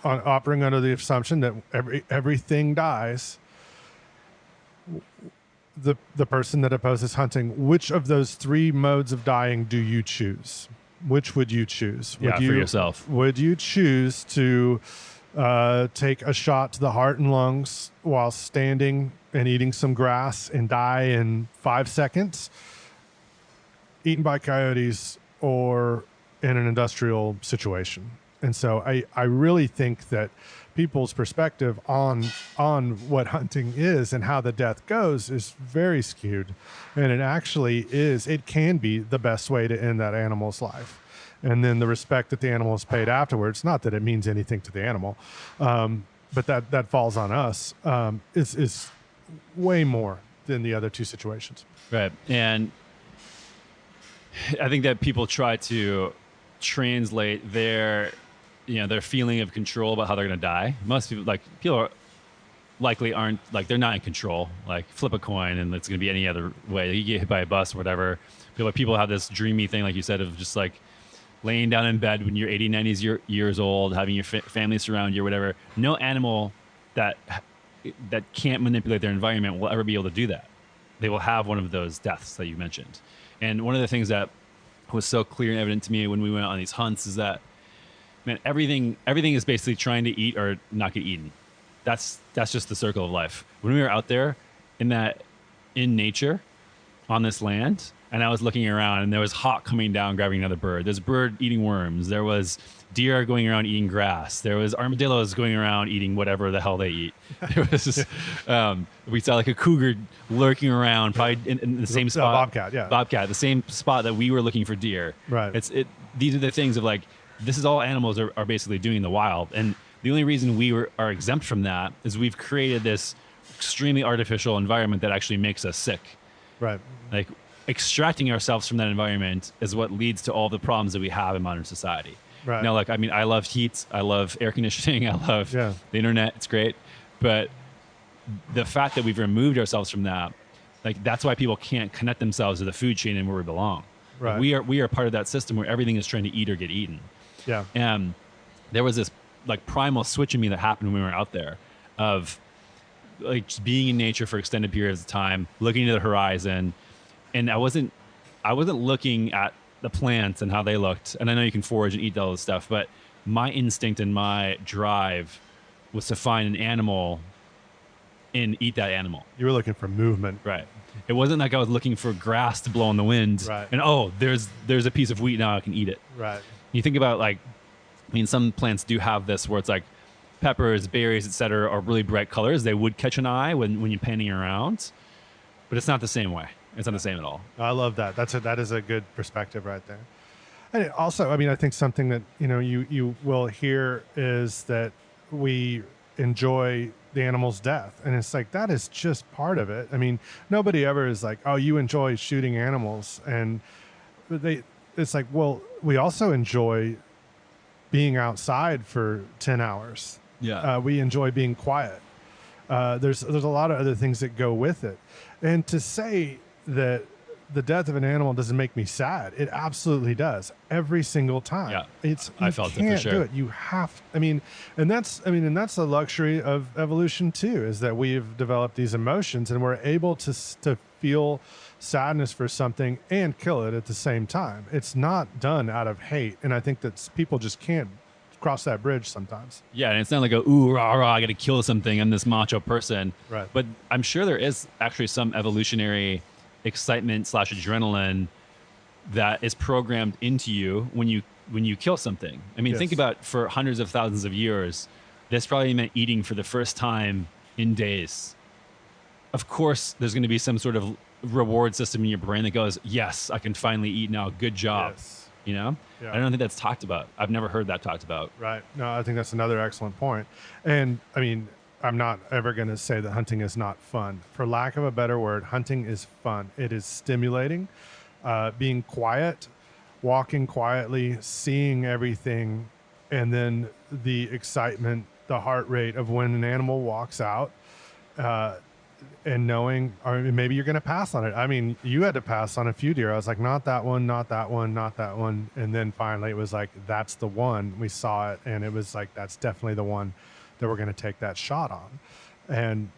operating under the assumption that everything dies, the person that opposes hunting, which of those 3 modes of dying do you choose? Which would you choose? For yourself. Would you choose to take a shot to the heart and lungs while standing and eating some grass and die in 5 seconds, eaten by coyotes, or in an industrial situation? And so I really think that people's perspective on what hunting is and how the death goes is very skewed. And it can be the best way to end that animal's life. And then the respect that the animal is paid afterwards, not that it means anything to the animal, but that falls on us, is way more than the other 2 situations. Right. And I think that people try to translate their feeling of control about how they're going to die. Most people are likely aren't, they're not in control. Like, flip a coin and it's going to be any other way. You get hit by a bus or whatever. People have this dreamy thing, like you said, of just like laying down in bed when you're 80, 90 years old, having your family surround you or whatever. No animal that can't manipulate their environment will ever be able to do that. They will have one of those deaths that you mentioned. And one of the things that was so clear and evident to me when we went on these hunts is that, man, everything is basically trying to eat or not get eaten. That's just the circle of life. When we were out there in nature on this land, and I was looking around, and there was hawk coming down grabbing another bird. There's bird eating worms. There was deer going around eating grass. There was armadillos going around eating whatever the hell they eat. There was we saw like a cougar lurking around, probably in the same spot. Bobcat, the same spot that we were looking for deer. Right. These are the things of like, this is all animals are basically doing in the wild. And the only reason we are exempt from that is we've created this extremely artificial environment that actually makes us sick. Right. Like, extracting ourselves from that environment is what leads to all the problems that we have in modern society. Right. Now, like, I mean, I love heat. I love air conditioning. I love Yeah. the internet. It's great. But the fact that we've removed ourselves from that, like, that's why people can't connect themselves to the food chain and where we belong. Right. Like, we are part of that system where everything is trying to eat or get eaten. Yeah. And there was this like primal switch in me that happened when we were out there of like just being in nature for extended periods of time, looking to the horizon. And I wasn't looking at the plants and how they looked. And I know you can forage and eat all this stuff, but my instinct and my drive was to find an animal and eat that animal. You were looking for movement. Right. It wasn't like I was looking for grass to blow in the wind. Right. And there's a piece of wheat now, I can eat it. Right. You think about, like, I mean, some plants do have this where it's like peppers, berries, etc., are really bright colors. They would catch an eye when you're panning around, but it's not the same way. It's not the same at all. I love that. That is a good perspective right there. And also, I mean, I think something that, you know, you will hear is that we enjoy the animal's death. And it's like, that is just part of it. I mean, nobody ever is like, oh, you enjoy shooting animals. And it's like, well, we also enjoy being outside for 10 hours. Yeah. We enjoy being quiet. There's a lot of other things that go with it. And to say that the death of an animal doesn't make me sad, it absolutely does. Every single time. Yeah. I felt it for sure. Do it. You have, and that's the luxury of evolution too, is that we've developed these emotions and we're able to feel sadness for something and kill it at the same time. It's not done out of hate. And I think that people just can't cross that bridge sometimes. Yeah, and it's not like ooh, rah, rah, I got to kill something. I'm this macho person. Right. But I'm sure there is actually some evolutionary excitement / adrenaline that is programmed into you when you kill something. I mean, Yes. Think about, for hundreds of thousands of years, this probably meant eating for the first time in days. Of course, there's going to be some sort of reward system in your brain that goes, yes, I can finally eat now. Good job. Yes. You know? Yeah. I don't think that's talked about. I've never heard that talked about. Right. No, I think that's another excellent point. And I mean, I'm not ever going to say that hunting is not fun. For lack of a better word, hunting is fun. It is stimulating. Being quiet, walking quietly, seeing everything, and then the excitement, the heart rate of when an animal walks out, and knowing, or maybe you're going to pass on it. I mean, you had to pass on a few deer. I was like, not that one, not that one, not that one. And then finally it was like, that's the one. We saw it. And it was like, that's definitely the one that we're going to take that shot on. And,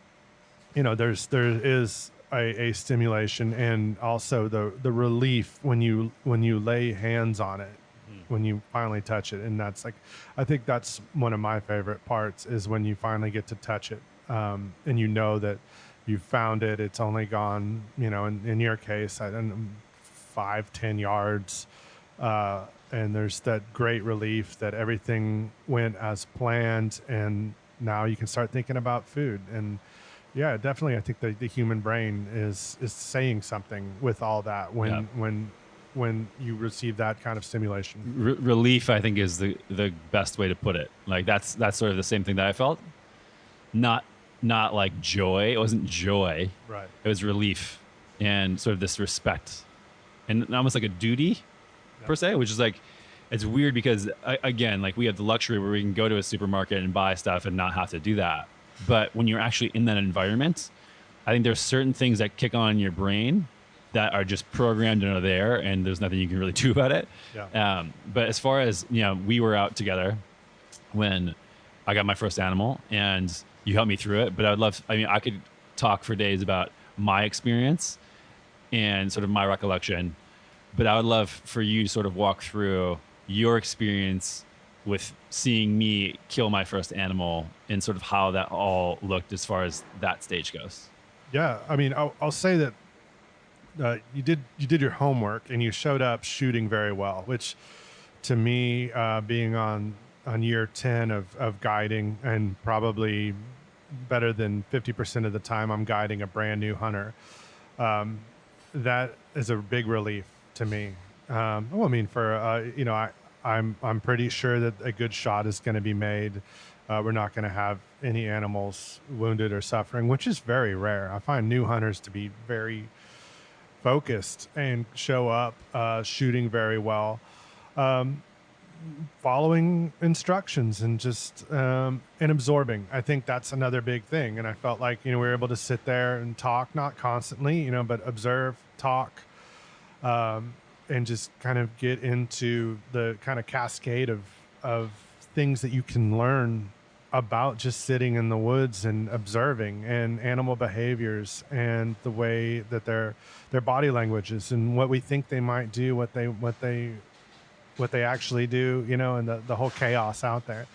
you know, there is a stimulation and also the relief when you lay hands on it, when you finally touch it. And that's like, I think that's one of my favorite parts, is when you finally get to touch it. And you know that you found it. It's only gone, you know, in your case, I don't know, 5-10 yards. And there's that great relief that everything went as planned. And now you can start thinking about food. And yeah, definitely, I think the human brain is saying something with all that when you receive that kind of stimulation. Relief, I think, is the best way to put it. Like, that's sort of the same thing that I felt. Not like joy. It wasn't joy. Right. It was relief and sort of this respect and almost like a duty per se, which is like, it's weird because, again, like, we have the luxury where we can go to a supermarket and buy stuff and not have to do that. But when you're actually in that environment, I think there's certain things that kick on in your brain that are just programmed and are there, and there's nothing you can really do about it. Yeah. But as far as, you know, we were out together when I got my first animal, and you helped me through it. But I could talk for days about my experience and sort of my recollection. But I would love for you to sort of walk through your experience with seeing me kill my first animal and sort of how that all looked as far as that stage goes. Yeah. I mean, I'll say that you did your homework and you showed up shooting very well, which to me, being on year 10 of guiding, and probably better than 50% of the time I'm guiding a brand new hunter, that is a big relief to me. I'm pretty sure that a good shot is going to be made. We're not going to have any animals wounded or suffering, which is very rare. I find new hunters to be very, focused and show up, shooting very well, following instructions and just and absorbing. I think that's another big thing. And I felt like, we were able to sit there and talk, not constantly, but observe, talk, and just kind of get into the kind of cascade of things that you can learn about just sitting in the woods and observing, and animal behaviors and the way that their body languages and what we think they might do, what they actually do, and the whole chaos out there.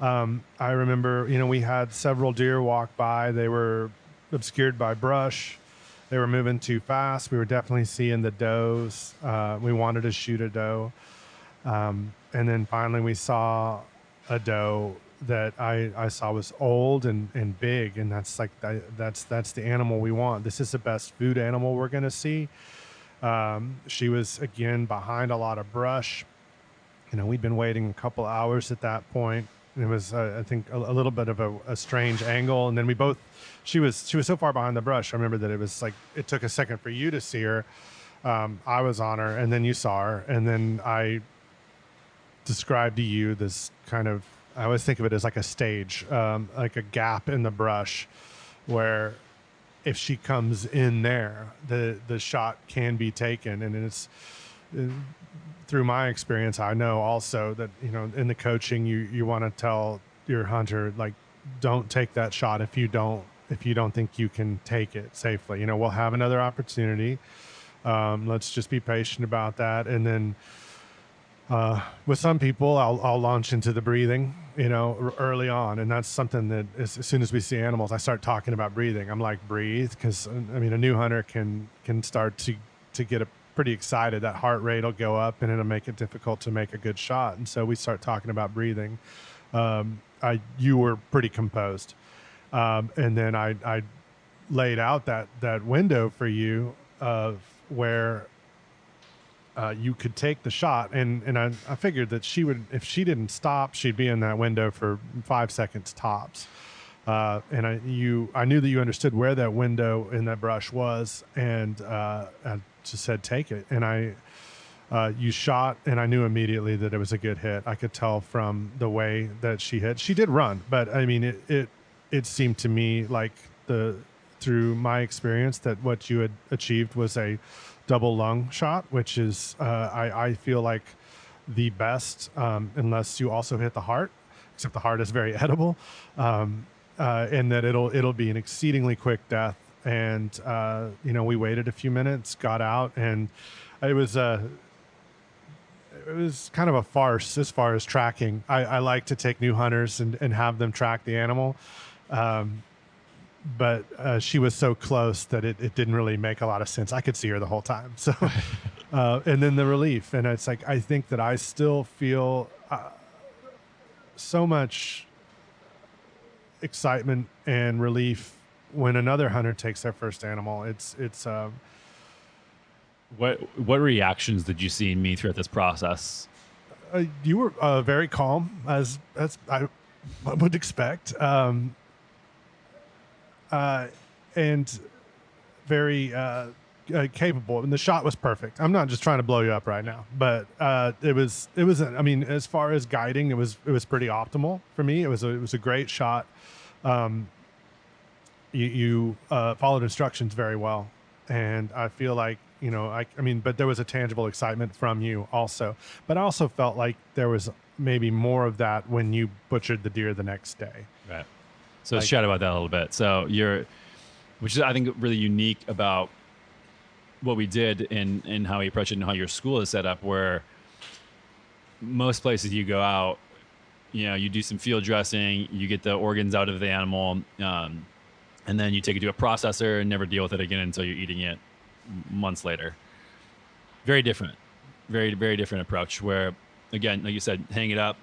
I remember, we had several deer walk by. They were obscured by brush. They were moving too fast. We were definitely seeing the does. We wanted to shoot a doe. And then finally we saw a doe that I saw was old and big. And that's like, that's the animal we want. This is the best food animal we're going to see. She was, again, behind a lot of brush. We'd been waiting a couple hours at that point. It was, I think, a little bit of a strange angle. And then she was so far behind the brush. I remember that it was like, it took a second for you to see her. I was on her, and then you saw her. And then I described to you this kind of, I always think of it as like a stage, like a gap in the brush where if she comes in there, the shot can be taken. And it's, through my experience, I know also that, in the coaching, you want to tell your hunter, like, don't take that shot if you don't think you can take it safely. We'll have another opportunity. Let's just be patient about that. And then with some people, I'll launch into the breathing, early on. And that's something that as soon as we see animals, I start talking about breathing. I'm like, breathe. Because, a new hunter can start to get pretty excited. That heart rate will go up, and it'll make it difficult to make a good shot. And so we start talking about breathing. You were pretty composed. And then I laid out that window for you of where you could take the shot. And I figured that she would, if she didn't stop, she'd be in that window for 5 seconds tops. And I knew that you understood where that window in that brush was, and I just said, take it. And you shot, and I knew immediately that it was a good hit. I could tell from the way that she hit. She did run, but it seemed to me like through my experience that what you had achieved was a double lung shot, which is, I feel like the best, unless you also hit the heart, except the heart is very edible. And that it'll be an exceedingly quick death. And, we waited a few minutes, got out, and it was kind of a farce as far as tracking. I like to take new hunters and have them track the animal. But she was so close that it didn't really make a lot of sense. I could see her the whole time. So, and then the relief. And it's like, I think that I still feel so much excitement and relief when another hunter takes their first animal. What reactions did you see in me throughout this process? You were very calm, as I would expect, and very capable. And the shot was perfect. I'm not just trying to blow you up right now, but it was. I mean, as far as guiding, it was pretty optimal for me. It was a great shot. You followed instructions very well, and I feel like, but there was a tangible excitement from you also. But I also felt like there was maybe more of that when you butchered the deer the next day. Right. So let's chat about that a little bit. So which is, I think, really unique about what we did and how we approach it and how your school is set up, where most places you go out, you do some field dressing, you get the organs out of the animal, and then you take it to a processor and never deal with it again until you're eating it months later. Very different. Very, very different approach where, again, like you said, hang it up.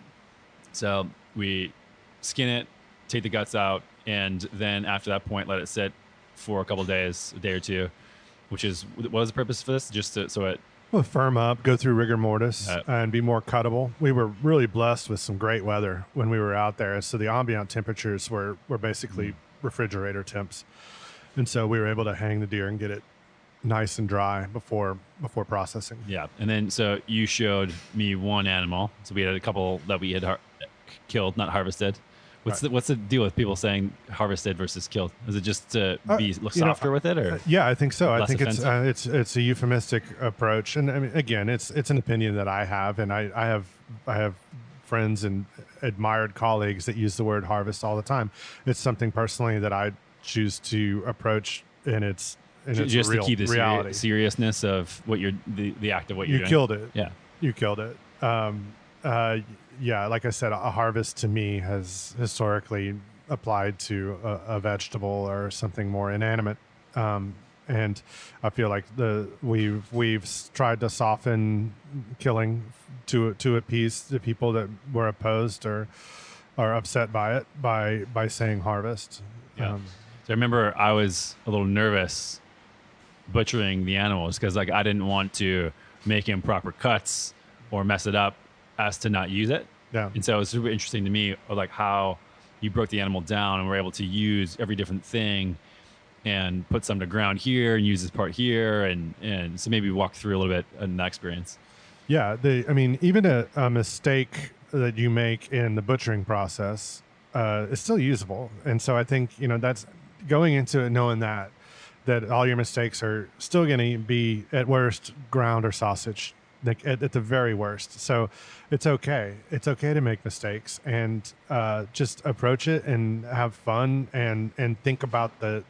So we skin it, take the guts out, and then after that point, let it sit for a couple of days, a day or two, which is, what is the purpose for this? Just so it will firm up, go through rigor mortis, and be more cuttable. We were really blessed with some great weather when we were out there. So the ambient temperatures were basically refrigerator temps. And so we were able to hang the deer and get it nice and dry before processing. Yeah. And then, so you showed me one animal. So we had a couple that we had killed, not harvested. What's the deal with people saying harvested versus killed? Is it just to look softer with it, or? Yeah, I think so. I think offensive? it's a euphemistic approach, and I mean, again, it's an opinion that I have, and I have friends and admired colleagues that use the word harvest all the time. It's something personally that I choose to approach in its just real to keep the reality. seriousness of what you're the act of what you're doing. You killed it. Yeah, you killed it. Yeah, like I said, a harvest to me has historically applied to a vegetable or something more inanimate, and I feel like we've tried to soften killing to appease the people that were opposed or are upset by it by saying harvest. Yeah. So I remember I was a little nervous butchering the animals because I didn't want to make improper cuts or mess it up as to not use it. Yeah. And so it was super interesting to me, how you broke the animal down and were able to use every different thing and put some to ground here and use this part here. And so maybe walk through a little bit in that experience. Yeah. Even a mistake that you make in the butchering process is still usable. And so I think, that's going into it knowing that all your mistakes are still going to be at worst ground or sausage, like at the very worst. So it's okay. It's okay to make mistakes and just approach it and have fun and think about the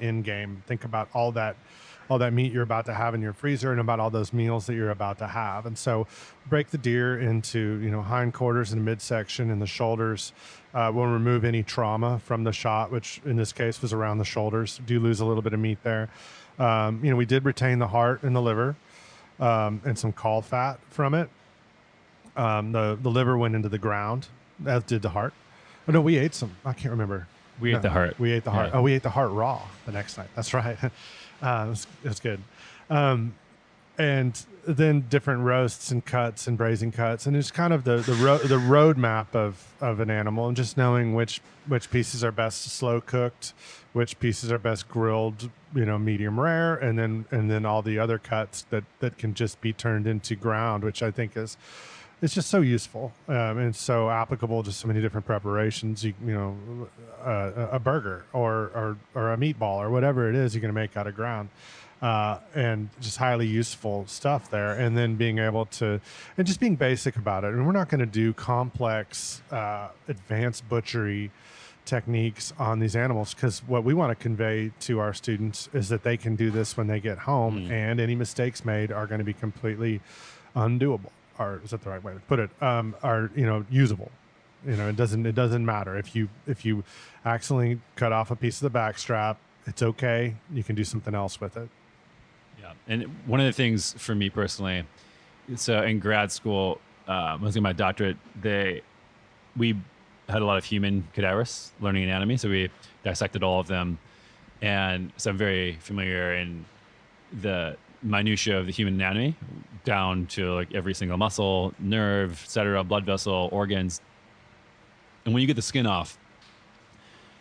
end game. Think about all that meat you're about to have in your freezer and about all those meals that you're about to have. And so break the deer into, hindquarters and midsection and the shoulders. We'll remove any trauma from the shot, which in this case was around the shoulders. Do lose a little bit of meat there. We did retain the heart and the liver. And some caul fat from it. The liver went into the ground, as did the heart. Oh no, we ate some. I can't remember. We ate the heart. We ate the heart. Yeah. Oh, we ate the heart raw the next night. That's right. It's good. And then different roasts and cuts and braising cuts, and it's kind of the roadmap of an animal, and just knowing which pieces are best slow cooked, which pieces are best grilled, medium rare, and then all the other cuts that can just be turned into ground, which I think it's just so useful and so applicable to so many different preparations. A burger or a meatball or whatever it is you're going to make out of ground. And just highly useful stuff there. And then being able to, and just being basic about it. And we're not going to do complex, advanced butchery techniques on these animals, because what we want to convey to our students is that they can do this when they get home, and any mistakes made are going to be completely undoable. Or is that the right way to put it? Are usable. It doesn't matter if you accidentally cut off a piece of the back strap. It's okay. You can do something else with it. Yeah. And one of the things for me personally, so in grad school, when I was getting my doctorate, we had a lot of human cadavers learning anatomy. So we dissected all of them. And so I'm very familiar in the minutia of the human anatomy, down to like every single muscle, nerve, et cetera, blood vessel, organs. And when you get the skin off,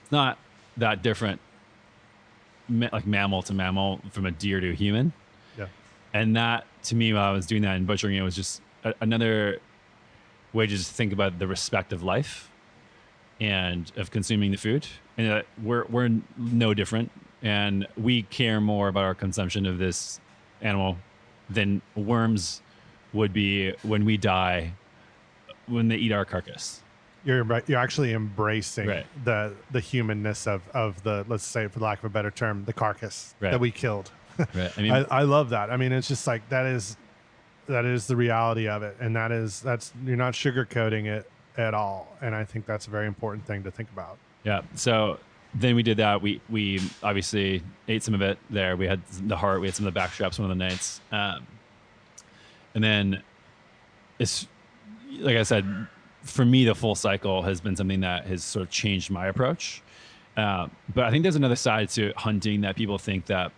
it's not that different, like mammal to mammal, from a deer to a human. Yeah. And that, to me, while I was doing that and butchering it, was just another way to just think about the respect of life and of consuming the food. And we're no different, and we care more about our consumption of this animal than worms would be when we die, when they eat our carcass. You're actually embracing right. the humanness of the, let's say, for lack of a better term, the carcass right. that we killed. Right. I mean, I love that. I mean, it's just like that is the reality of it, and that's you're not sugarcoating it at all. And I think that's a very important thing to think about. Yeah. So then we did that. We obviously ate some of it there. We had the heart. We had some of the back straps one of the nights. And then it's, like I said, for me, the full cycle has been something that has sort of changed my approach. But I think there's another side to hunting that people think that,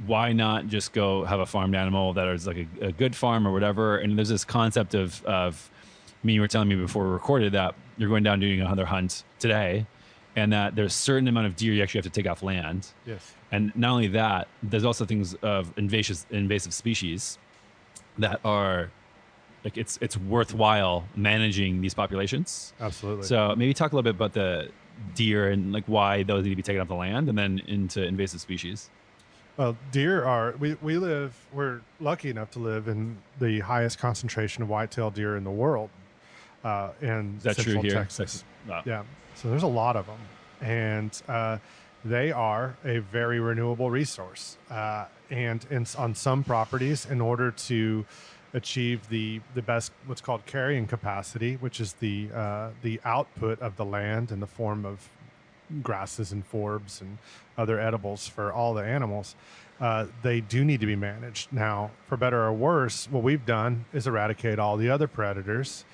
why not just go have a farmed animal that is like a good farm or whatever? And there's this concept of you were telling me before we recorded that you're going down doing another hunt today, and that there's a certain amount of deer you actually have to take off land. Yes. And not only that, there's also things of invasive species that are like it's worthwhile managing these populations. Absolutely. So maybe talk a little bit about the deer and like why those need to be taken off the land, and then into invasive species. Well, deer are, we're lucky enough to live in the highest concentration of white-tailed deer in the world, in Is that central true here? Texas. Wow. Yeah. So there's a lot of them. And they are a very renewable resource. On some properties, in order to achieve the best, what's called carrying capacity, which is the output of the land in the form of grasses and forbs and other edibles for all the animals, they do need to be managed. Now, for better or worse, what we've done is eradicate all the other predators,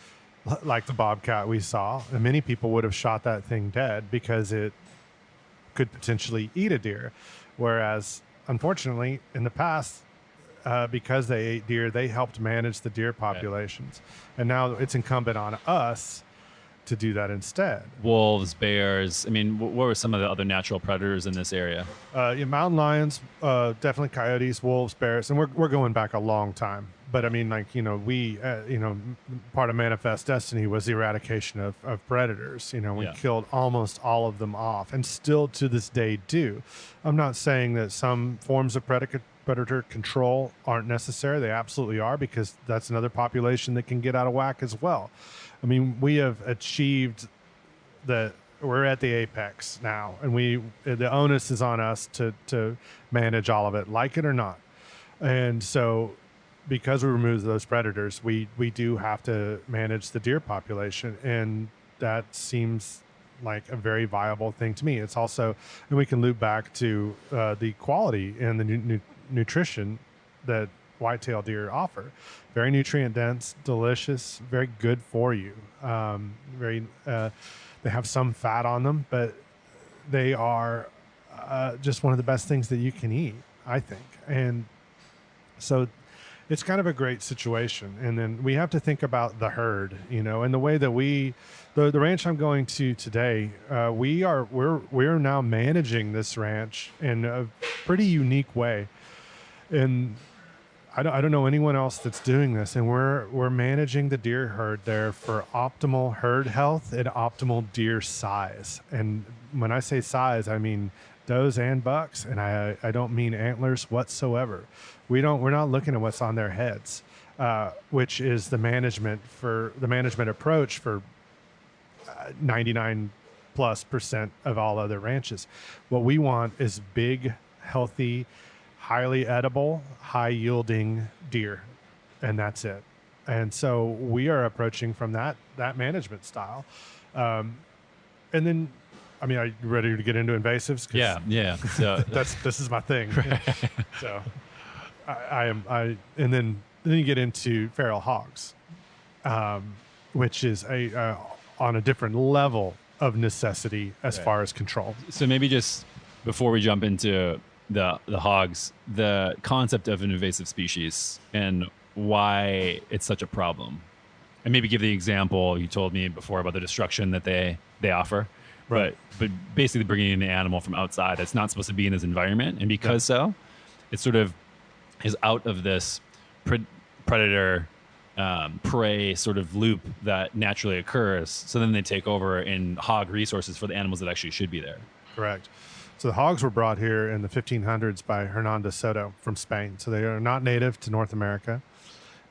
like the bobcat we saw. And many people would have shot that thing dead because it could potentially eat a deer. Whereas, unfortunately, in the past, because they ate deer, they helped manage the deer populations. And now it's incumbent on us to do that instead. Wolves, bears. I mean, what were some of the other natural predators in this area? Mountain lions, definitely coyotes, wolves, bears, and we're going back a long time. But I mean, like, we, part of Manifest Destiny was the eradication of predators. We killed almost all of them off, and still to this day do. I'm not saying that some forms of predator control aren't necessary. They absolutely are, because that's another population that can get out of whack as well. I mean, we have achieved we're at the apex now, and the onus is on us to manage all of it, like it or not. And so, because we remove those predators, we do have to manage the deer population, and that seems like a very viable thing to me. It's also, and we can loop back to the quality and the nutrition that white-tailed deer offer. Very nutrient dense, delicious, very good for you. They have some fat on them, but they are just one of the best things that you can eat, I think. And so it's kind of a great situation. And then we have to think about the herd, and the way that the ranch I'm going to today, we're now managing this ranch in a pretty unique way. And I don't know anyone else that's doing this, and we're managing the deer herd there for optimal herd health and optimal deer size. And when I say size, I mean does and bucks, and I don't mean antlers whatsoever. We're not looking at what's on their heads, which is the management approach for 99+% of all other ranches. What we want is big, healthy, highly edible, high yielding deer, and that's it. And so we are approaching from that management style. And then, I mean, are you ready to get into invasives? Yeah. So this is my thing. So and then you get into feral hogs, which is on a different level of necessity as far as control. So maybe just before we jump into the hogs, the concept of an invasive species and why it's such a problem, and maybe give the example you told me before about the destruction that they offer, right? But basically bringing in an animal from outside that's not supposed to be in his environment, and because so, it sort of is out of this predator prey sort of loop that naturally occurs. So then they take over and hog resources for the animals that actually should be there. Correct. So the hogs were brought here in the 1500s by Hernán de Soto from Spain. So they are not native to North America,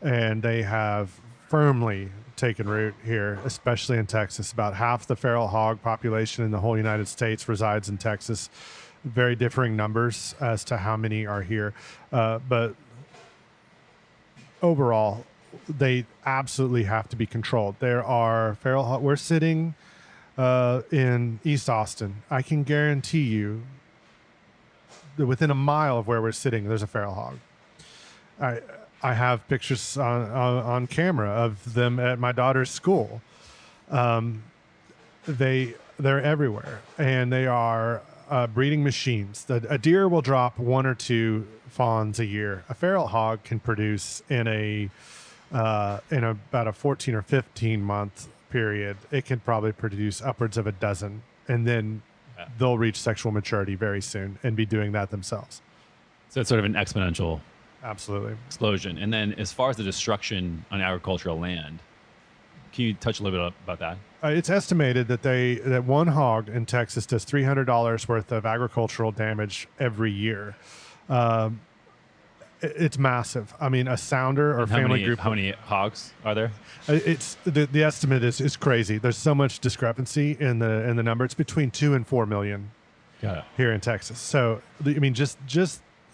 and they have firmly taken root here, especially in Texas. About half the feral hog population in the whole United States resides in Texas. Very differing numbers as to how many are here. But overall, they absolutely have to be controlled. There are feral hog. We're sitting in East Austin. I can guarantee you that within a mile of where we're sitting, there's a feral hog. I have pictures on camera of them at my daughter's school. They're everywhere, and they are breeding machines. A deer will drop 1 or 2 fawns a year. A feral hog can produce in about a 14 or 15 month period, it can probably produce upwards of a dozen and then they'll reach sexual maturity very soon and be doing that themselves. So it's sort of an exponential Absolutely. explosion. And then as far as the destruction on agricultural land, can you touch a little bit about that? It's estimated that one hog in Texas does $300 worth of agricultural damage every year. It's massive. I mean, a sounder or family group. How many hogs are there? It's the estimate is crazy. There's so much discrepancy in the number. It's between 2 and 4 million here in Texas. So I mean, just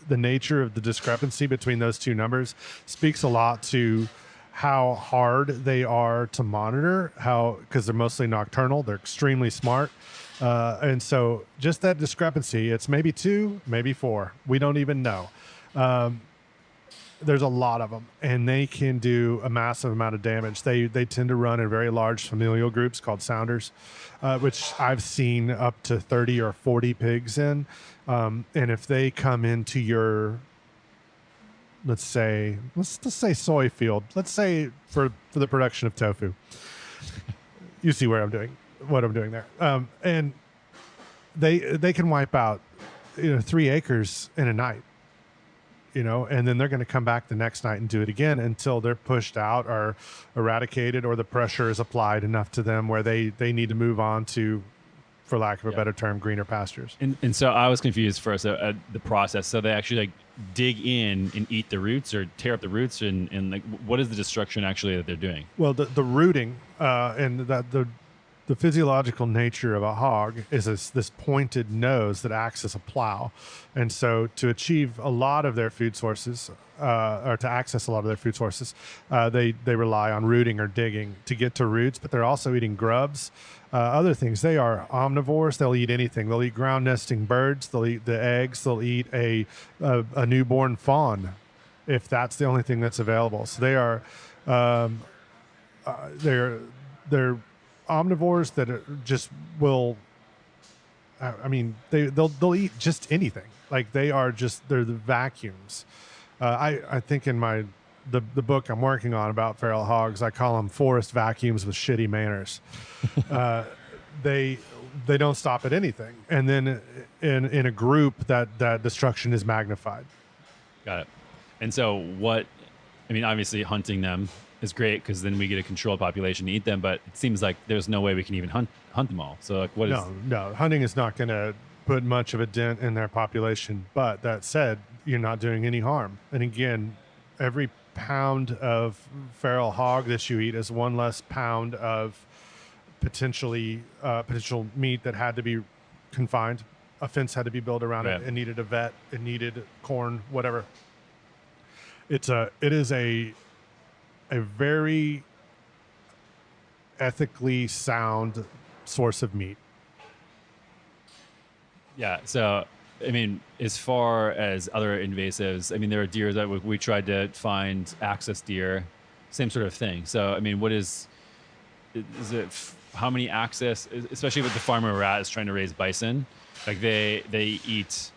the nature of the discrepancy between those two numbers speaks a lot to how hard they are to monitor. Because they're mostly nocturnal, they're extremely smart, and so just that discrepancy. It's maybe 2, maybe 4. We don't even know. There's a lot of them, and they can do a massive amount of damage. They tend to run in very large familial groups called sounders, which I've seen up to 30 or 40 pigs in. And if they come into your, let's say soy field, let's say for the production of tofu, you see what I'm doing there. And they can wipe out 3 acres in a night. And then they're going to come back the next night and do it again until they're pushed out or eradicated, or the pressure is applied enough to them where they need to move on to, for lack of a better term, greener pastures. And so I was confused first at the process. So they actually like dig in and eat the roots or tear up the roots, and like what is the destruction actually that they're doing? Well, the rooting and the physiological nature of a hog is this pointed nose that acts as a plow. And so to achieve a lot of their food sources, or to access a lot of their food sources, they rely on rooting or digging to get to roots, but they're also eating grubs, other things. They are omnivores. They'll eat anything. They'll eat ground nesting birds. They'll eat the eggs. They'll eat a newborn fawn if that's the only thing that's available. So they are, they're omnivores that just will, I mean, they'll eat just anything. Like they're the vacuums. I think in the book I'm working on about feral hogs, I call them forest vacuums with shitty manners. They don't stop at anything, and then in a group that destruction is magnified. Got it. And so obviously hunting them is great because then we get a controlled population to eat them, but it seems like there's no way we can even hunt them all. So like No, hunting is not going to put much of a dent in their population. But that said, you're not doing any harm. And again, every pound of feral hog that you eat is one less pound of potential meat that had to be confined. A fence had to be built around it. It needed a vet. It needed corn, whatever. It is a very ethically sound source of meat. Yeah. So, I mean, as far as other invasives, I mean, there are deer that we tried to find access deer, same sort of thing. So, I mean, is it how many access, especially with the farmer we're at is trying to raise bison, like they eat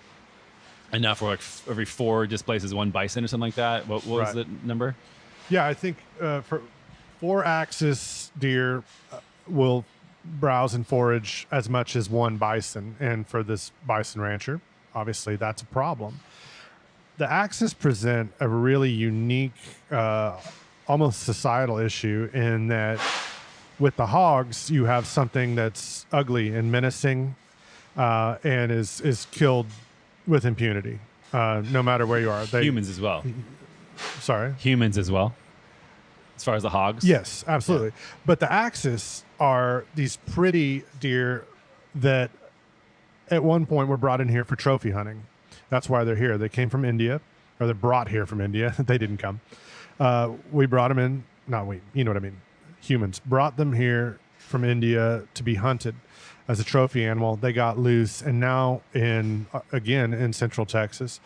enough for like every 4 displaces 1 bison or something like that. What was the number? Yeah, I think for 4-axis deer will browse and forage as much as 1 bison. And for this bison rancher, obviously that's a problem. The axis present a really unique, almost societal issue in that with the hogs, you have something that's ugly and menacing and is killed with impunity, no matter where you are. Humans as well. Sorry? Humans as well, as far as the hogs? Yes, absolutely. Yeah. But the axis are these pretty deer that at one point were brought in here for trophy hunting. That's why they're here. They came from India, or they're brought here from India. They didn't come. We brought them in. You know what I mean. Humans brought them here from India to be hunted as a trophy animal. They got loose, and now in Central Texas,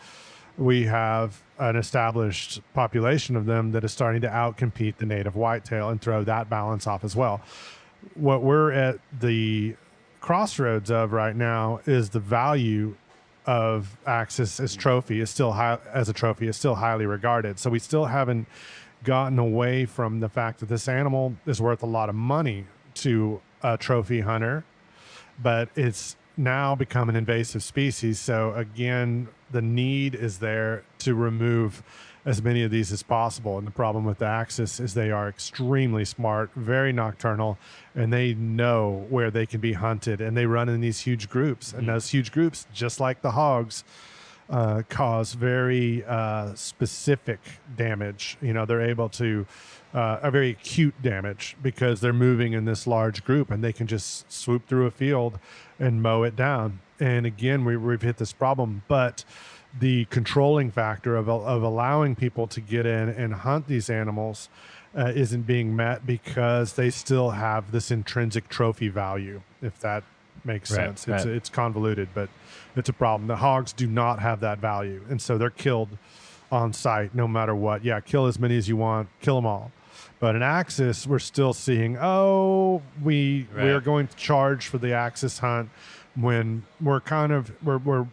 we have an established population of them that is starting to outcompete the native whitetail and throw that balance off as well. What we're at the crossroads of right now is the value of axis as trophy is still highly regarded. So we still haven't gotten away from the fact that this animal is worth a lot of money to a trophy hunter, but it's now become an invasive species. So again, the need is there to remove as many of these as possible. And the problem with the axis is they are extremely smart, very nocturnal, and they know where they can be hunted, and they run in these huge groups. And those huge groups, just like the hogs, cause very specific damage. They're able to a very acute damage because they're moving in this large group, and they can just swoop through a field and mow it down. And again, we've hit this problem, but the controlling factor of allowing people to get in and hunt these animals isn't being met because they still have this intrinsic trophy value, if that makes sense. It's convoluted, but it's a problem. The hogs do not have that value, and so they're killed on site no matter what. Yeah, kill as many as you want, kill them all. But an axis, we're still seeing, we're going to charge for the axis hunt when we're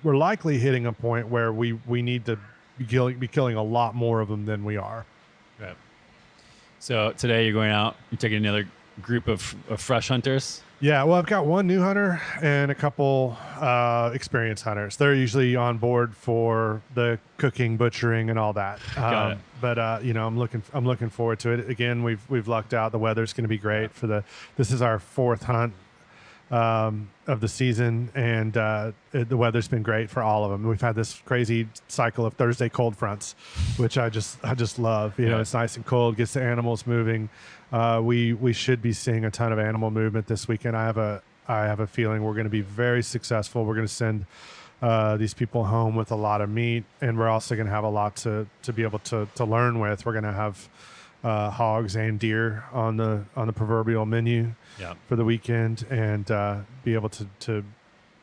likely hitting a point where we need to be killing a lot more of them than we are. Right. So today you're going out, you're taking another group of fresh hunters. Yeah, well, I've got one new hunter and a couple experienced hunters. They're usually on board for the cooking, butchering, and all that. Got it. But I'm looking forward to it. Again, we've lucked out. The weather's going to be great this is our fourth hunt of the season, and the weather's been great for all of them. We've had this crazy cycle of Thursday cold fronts, which I just love. It's nice and cold, gets the animals moving. We should be seeing a ton of animal movement this weekend. I have a feeling we're going to be very successful. We're going to send these people home with a lot of meat, and we're also going to have a lot to be able to learn with. We're going to have hogs and deer on the proverbial menu for the weekend, and be able to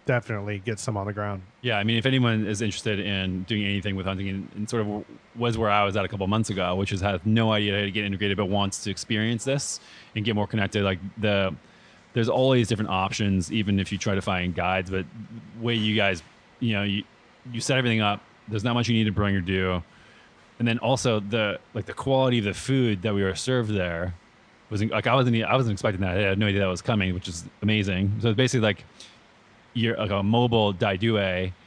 definitely get some on the ground. Yeah, I mean, if anyone is interested in doing anything with hunting, and sort of was where I was at a couple months ago, which is have no idea how to get integrated, but wants to experience this and get more connected. Like there's always different options, even if you try to find guides. But the way you guys, you set everything up. There's not much you need to bring or do, and then also the quality of the food that we were served there was like I wasn't expecting that. I had no idea that was coming, which is amazing. So it's basically like you're like a mobile Dai Due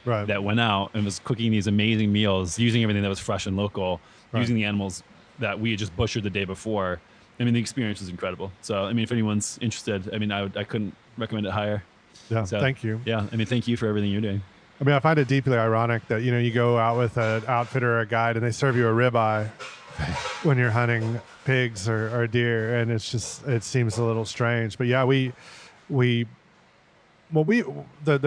that went out and was cooking these amazing meals, using everything that was fresh and local, using the animals that we had just butchered the day before. I mean, the experience was incredible. So, I mean, if anyone's interested, I mean, I couldn't recommend it higher. Yeah, so, thank you. Yeah, I mean, thank you for everything you're doing. I mean, I find it deeply ironic that, you go out with an outfitter or a guide and they serve you a ribeye when you're hunting pigs or deer, and it seems a little strange. But yeah, the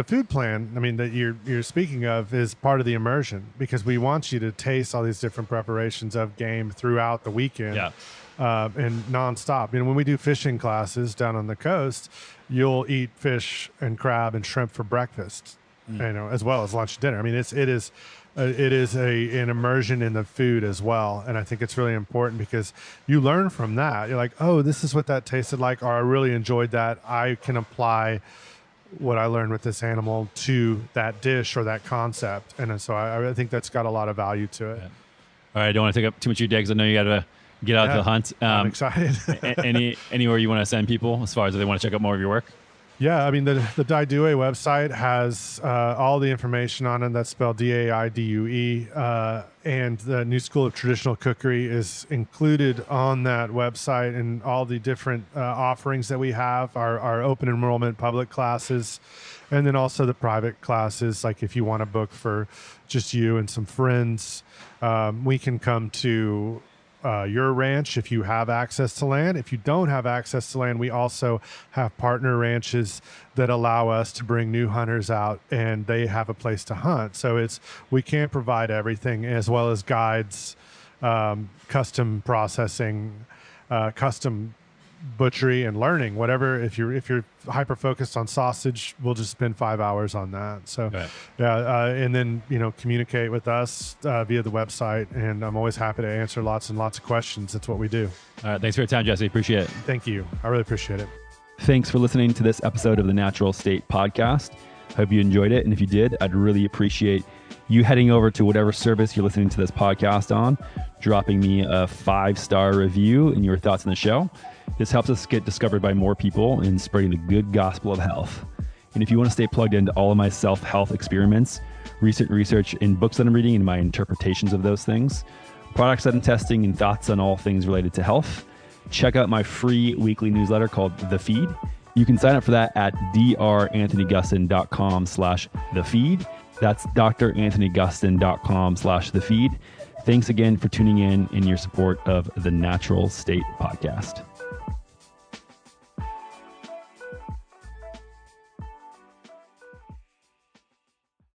food plan, I mean, that you're speaking of is part of the immersion, because we want you to taste all these different preparations of game throughout the weekend. Yeah. And nonstop. When we do fishing classes down on the coast, you'll eat fish and crab and shrimp for breakfast, as well as lunch and dinner. I mean, it is an immersion in the food as well. And I think it's really important because you learn from that. You're like, oh, this is what that tasted like, or I really enjoyed that. I can apply what I learned with this animal to that dish or that concept. And so I think that's got a lot of value to it. Yeah. All right. I don't want to take up too much of your day because I know you got to get out to the hunt. I'm excited. Anywhere you want to send people as far as if they want to check out more of your work? Yeah, I mean, the Dai Due website has all the information on it. That's spelled DAIDUE. And the New School of Traditional Cookery is included on that website, and all the different offerings that we have, our open enrollment public classes, and then also the private classes. Like if you want to book for just you and some friends, we can come to your ranch if you have access to land. If you don't have access to land, we also have partner ranches that allow us to bring new hunters out, and they have a place to hunt. So we can't provide everything, as well as guides, custom processing, custom butchery, and learning whatever. If you're hyper focused on sausage, we'll just spend 5 hours on that. So and then communicate with us via the website, and I'm always happy to answer lots and lots of questions. That's what we do. All right, thanks for your time, Jesse. Appreciate it. Thank you. I really appreciate it. Thanks for listening to this episode of the Natural State Podcast. Hope you enjoyed it, and if you did, I'd really appreciate you heading over to whatever service you're listening to this podcast on, dropping me a 5-star review and your thoughts on the show. This helps us get discovered by more people and spreading the good gospel of health. And if you want to stay plugged into all of my self-health experiments, recent research in books that I'm reading and my interpretations of those things, products that I'm testing, and thoughts on all things related to health, check out my free weekly newsletter called The Feed. You can sign up for that at dranthonygustin.com/thefeed. That's dranthonygustin.com/thefeed. Thanks again for tuning in and your support of the Natural State Podcast.